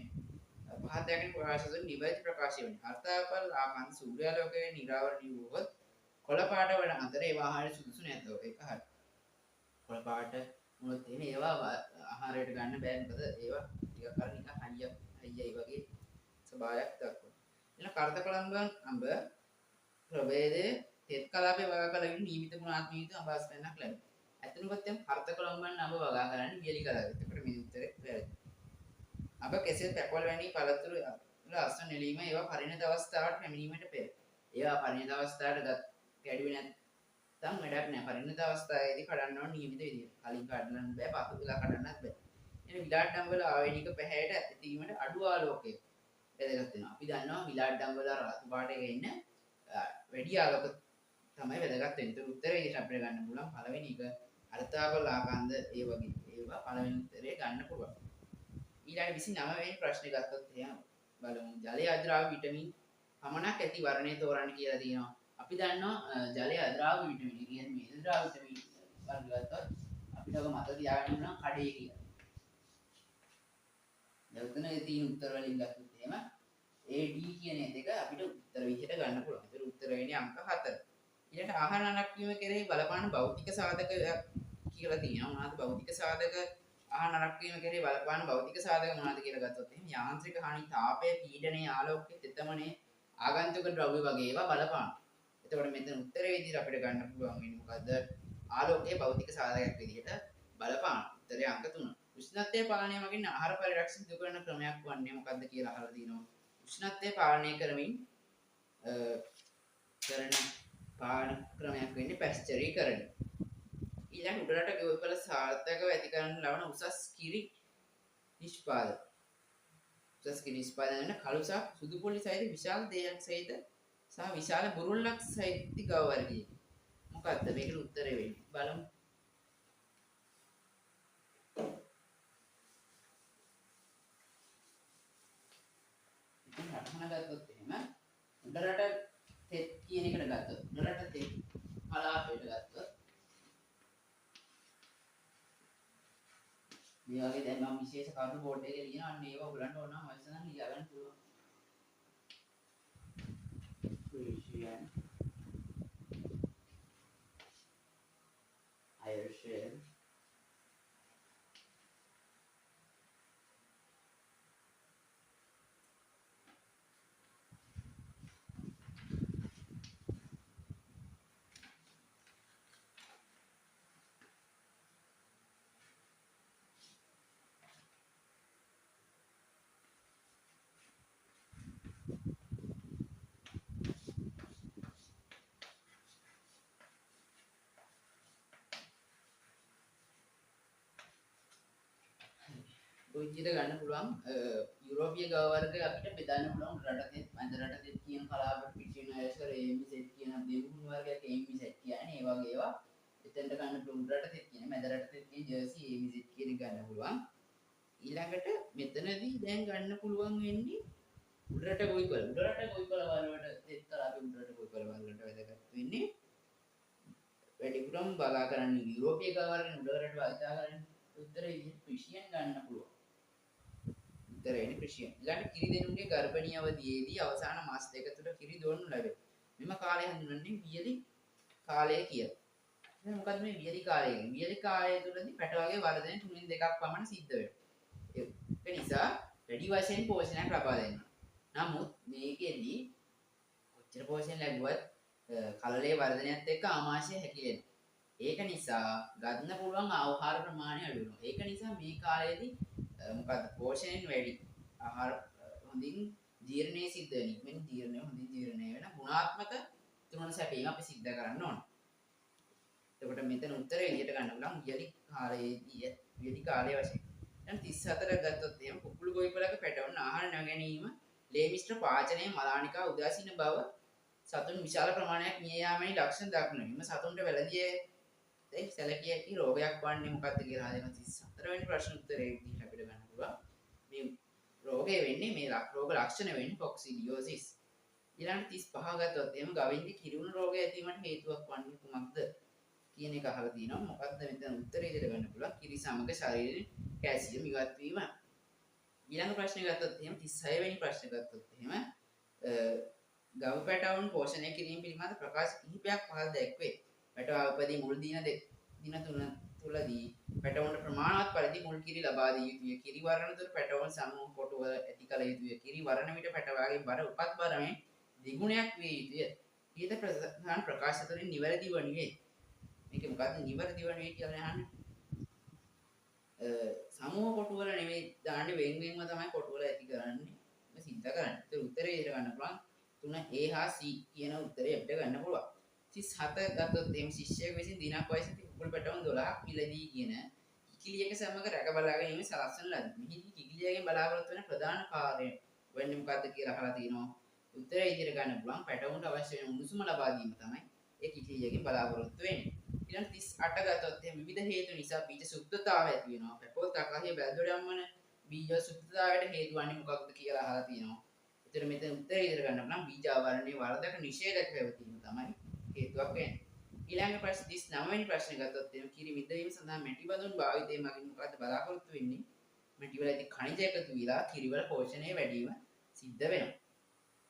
පහත යකින් ප්‍රකාශයෙන් නිවැරදි ප්‍රකාශය වෙන්නේ. අර්ථාපල් ආකාන්ත සූර්යාලෝකයේ නිරාවරණය වූවොත් කොළ පාට වල අතර ඒවා ආහාර සුදුසු නැද්ද? ඒක හරි. කොළ පාට මොනවද තියෙන ඒවා ආහාරයට ගන්න බෑ. මොකද ඒවා ටිකක් අර නිකන් හයියයි වගේ ස්වභාවයක් දක්වනවා. එන කර්තකලංගන් අඹ ප්‍රභේදයේ තෙත් කලාපේ වගා කළ යුතු නියමිත ගුණාත්මක අඹස්පෙන්නක් ලැබෙනවා. ඇත්තටම කර්තකලංගන් අඹ වගා කරන්නේ වියලි කලාවේ. එතකොට මේ උත්තරේ වැරදි. අඹ කෙසෙල් පැපවල වැනි පළතුරු වල අස්න නෙලීම ඒවා පරිණත අවස්ථාවට පැමිණීමට පෙර. ඒවා පරිණත අවස්ථාවට ගැඩුවේ නැත්නම් වැඩක් නැහැ. පරිණත අවස්ථාවේදී කඩන්න ඕන නියමිත විදියට. කලින් කඩන්න බෑ, පසු වෙලා කඩන්නත් බෑ. එන විලාට් ඩම්බල ආවේනික පැහැයට ඇතිවීමට අඩු ආලෝකය වැදගත් වෙනවා. අපි දන්නවා විලාට් ඩම්බල රතු පාටක ඉන්න වැඩි ආලෝක තමයි වැදගත් වෙන්නේ. ඒක උත්තරේ විදිහට අපිට ගන්න පුළුවන්. පළවෙනි එක අර්ථාපල ආකාන්ද ඒ වගේ ඒවා පළවෙනි උත්තරේ ගන්න පුළුවන්. ඊළඟ 29 වෙනි ප්‍රශ්නේ ගත්තොත් එහෙනම් බලමු. ජලයේ අද්‍රාව විටමින් පමණක් ඇති වර්ණය තෝරන්න කියලා තියෙනවා. අපි දන්නවා ජලයේ අද්‍රාව විටමින් කියන්නේ මේ අද්‍රාව විටමින් වර්ග ගත්තොත් අපිට ඔක මතක තියාගන්න ඕන කඩේ කියලා. දැන් උතන තියෙන උත්තර වලින් ගත්තොත් එහෙම AD කියන දෙක අපිට උත්තර විදිහට ගන්න පුළුවන්. ඒතර උත්තර වෙන්නේ අංක 4. ඊළඟට ආහාර නරක්වීම කෙරෙහි බලපාන භෞතික සාධක කියලා තියෙනවා. මොනවාද භෞතික සාධක? ආහාර නරක්වීම කෙරෙහි බලපාන භෞතික සාධක මොනවාද කියලා ගත්තොත් එහෙම යාන්ත්‍රික හානි, තාපය, පීඩනය, ආලෝකය, තෙතමනය, ආගන්තුක ද්‍රව්‍ය වගේ ඒවා බලපාන. එතකොට මෙතන උත්තරේ විදිහට අපිට ගන්න පුළුවන් වෙන්නේ මොකද්ද? ආලෝකයේ භෞතික සාධකයක් විදිහට බලපාන. උත්තරේ අංක 3. උෂ්ණත්වය පාලනය මගින් ආහාර පරිරක්ෂණ සිදු කරන ක්‍රමයක් වන්නේ මොකද්ද කියලා අහලා තිනවා. උෂ්ණත්වය පාලනය කරමින් කරන පාලන ක්‍රමයක් වෙන්නේ පැස්චරීකරණය. ඊළඟ උඩරට ගෙවපල සාර්ථකව ඇති කරන ලබන උසස් කිරි නිෂ්පාදන. උසස් කිරි නිෂ්පාදන වෙන කළු සහ සුදු පොළි සහිත විශාල දේයක් සහිත සහ විශාල බුරුල්ලක් සහිත ගව වර්ගයක. මොකද්ද මේකට උත්තරේ වෙන්නේ? බලමු. ගත්තොත් එහෙම උඩරට තෙත් කියන එකට ගත්තොත් උඩරට තෙත් කලාපයට ගත්තොත් මේ වගේ දැන් මම විශේෂ කරුණු බෝඩ් එකේ ලියනවා අන්න ඒවා ඔයගලන්ට ඕන නම් අවශ්‍ය නම් ලියා ගන්න පුළුවන්. Persian Irish ඔය විදිහට ගන්න පුළුවන් යුරෝපීය ගව වර්ග අපිට බෙදන්න පුළුවන් රටතේ මැද රටතේ තියෙන කලාප පිටින ඇසර ඒමි සෙට් කියන දෙවුණු වර්ගයක් ඒමි සෙට් කියන්නේ ඒ වගේ ඒවා එතෙන්ට ගන්න පුළුවන් රටතේ තියෙන මැද රටතේ තියෙන ජර්සි ඒමි සෙට් කියන ගන්න පුළුවන් ඊළඟට මෙතනදී දැන් ගන්න පුළුවන් වෙන්නේ උඩරට ගොවිපළ වලට එක්තරා අපි උඩරට ගොවිපළ වලට වැදගත් වෙන්නේ වැඩිපුරම බලා කරන්නේ යුරෝපීය ගව වර්ග උඩරට වයිතා කරන්නේ උත්තරේ ක්‍රිස්තියන් ගන්න පුළුවන් උත්තරේ ක්‍රිස්තියන් ඊළඟට කිරි දෙනුන්ගේ ගර්භණී අවධියේදී අවසාන මාස දෙක තුළ කිරි දොන්නු ලැබේ මෙම කාලය හඳුන්වන්නේ වියලි කාලය කියලා. එහෙනම් මොකද්ද මේ වියලි කාලය කියන්නේ? වියලි කාලය තුළදී පැට වගේ වර්ධනය 3න් 2ක් පමණ සිද්ධ වෙනවා. ඒක නිසා වැඩි වශයෙන් පෝෂණයක් ලබා දෙනවා. නමුත් මේකෙදී කොච්චර පෝෂණ ලැබුවත් කලලේ වර්ධනයත් එක්ක ආමාශය හැකිලෙනවා. ඒක නිසා ගන්න පුළුවන් ආහාර ප්‍රමාණය අඩු වෙනවා. ඒක නිසා මේ කාලයේදී මොකද්ද පෝෂණයෙන් වැඩි ආහාර හොඳින් ජීර්ණය සිද්ධ වෙන ඉක්මනින් හොඳින් ජීර්ණය වෙන ගුණාත්මක තුනන සැපීම අපි සිද්ධ කරන්න ඕන. එතකොට මෙතන උත්තරේ එළියට ගන්න පුළුවන් වියලි කාලයේ වශයෙන්. දැන් 34 ගත්තොත් එහෙනම් කුකුළු ගොවිපළක පැටවුන ආහාර නොගැනීම, ලේ මිශ්‍ර පාචනය, මලානිකා උදාසීන බව, සතුන් විශාල ප්‍රමාණයක් මිය යාමේ ලක්ෂණ දක්වනවා. එම සතුන්ට වැළඳිය සැලකිය හැකි රෝගයක් වන්නේ මොකක්ද කියලා හදන 34 වෙනි ප්‍රශ්න උත්තරේ විදිහට අපිට ගන්න පුළුවන්. මේ රෝගය වෙන්නේ මේ රෝග ලක්ෂණ වෙන්නේ කොක්සිඩියෝසිස්. ඊළඟ 35 ගත්තොත් එහෙම ගවින්ගේ කිරිුණු රෝගය ඇතිවීමට හේතුවක් වන්නේ කුමක්ද කියන එක අහලා තිනවා. මොකක්ද මෙතන උත්තරේ ඉදිරියට ගන්න පුළුවන්. කිරි සමග ශරීරයේ කැල්සියම් ඉවත් වීම. ඊළඟ ප්‍රශ්නේ ගත්තොත් එහෙම 36 වෙනි ප්‍රශ්නේ ගත්තොත් එහෙම ගව පැටවුන් පෝෂණය කිරීම පිළිබඳ ප්‍රකාශ කිහිපයක් පහළ දැක්වේ. පැටව උපදී මුල් දින 3 තුලදී පැටවුන්ට ප්‍රමාණවත් පරිදි මුල් කිරි ලබා දිය යුතුය. කිරි වර්ණ තුර පැටවුන් සමූහ කොටුවල ඇති කල යුතුය. කිරි වර්ණ විට පැටවාගේ බර උපත් බරමෙන් දෙගුණයක් විය යුතුය. ඊට ප්‍රධාන ප්‍රකාශ තුළින් නිවැරදි වනුයේ. මේක මොකක්ද නිවැරදි වනුයේ කියලා අහන්නේ? සමූහ කොටුවල නෙමෙයි දාන්නේ වෙන්වෙන්ව තමයි කොටුවල ඇති කරන්නේ. මේ සිද්ධ කරන්නේ. ඒක උත්තරේ ඉර ගන්න පුළුවන්. 3 A හා C කියන උත්තරේ අපිට ගන්න පුළුවන්. 37 ගත්තොත් එම් ශිෂ්‍යයෙක් විසින් දිනක් වයසේදී කුකුල් පැටවුන් 12ක් මිලදී කියන කිකිලියක සමග රැක බලා ගැනීම සලස්වන ලද. මෙහිදී කිකිලියගෙන් බලාපොරොත්තු වෙන ප්‍රධාන කාර්යය වෙන්නේ මොකක්ද කියලා අහලා තිනවා. උත්තරය ඉදිරියට ගන්න පුළුවන් පැටවුන්ට අවශ්‍ය වෙන උණුසුම ලබා දීම තමයි ඒ කිකිලියගෙන් බලාපොරොත්තු වෙන්නේ. ඊළඟ 38 ගත්තොත් එහෙනම් විවිධ හේතු නිසා බීජ සුද්ධතාවය ඇති වෙනවා. පැපොල් තකාහිය බැල්දොඩ යම්මන බීජ සුද්ධතාවයට හේතු වන්නේ මොකක්ද කියලා අහලා තිනවා. ඒතර මෙතන උත්තරය ඉදිරියට ගන්න නම් බීජ ආවරණයේ වරදක නිෂේධක පැවතීම තමයි හේතුවක් වෙන්නේ. ඊළඟ ප්‍රශ්න 39 වෙනි ප්‍රශ්නේ ගත්තොත් එහෙනම් කිරි විදවීම සඳහා මැටි බඳුන් භාවිතය මගින් මොකක්ද බලාපොරොත්තු වෙන්නේ? මැටි වල ඇති khනිජ එකතු වීලා කිරි වල පෝෂණය වැඩි වීම සිද්ධ වෙනවා.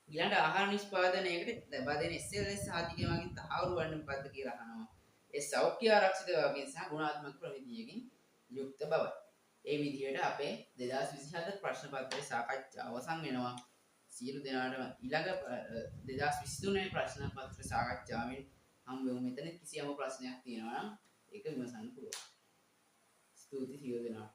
ඊළඟ ආහාර නිෂ්පාදනයේකට ලබා දෙන SLS සාධිකය මගින් තහවුරු වන්නේ මොකක්ද කියලා අහනවා. ඒ සෞඛ්‍ය ආරක්ෂිත වගකීම් සහ ගුණාත්මක ප්‍රමිතියකින් යුක්ත බවයි. ඒ විදිහට අපේ 2027 ප්‍රශ්න පත්‍රයේ සාකච්ඡාව අවසන් වෙනවා. සියලු දෙනාටම ඊළඟ 2023 වෙනි ප්‍රශ්න පත්‍ර සාකච්ඡාවෙන් හම් වෙමු. මෙතන කිසියම් ප්‍රශ්නයක් තියෙනවා නම් ඒක විමසන්න පුළුවන්. ස්තුතියි සියලු දෙනාට.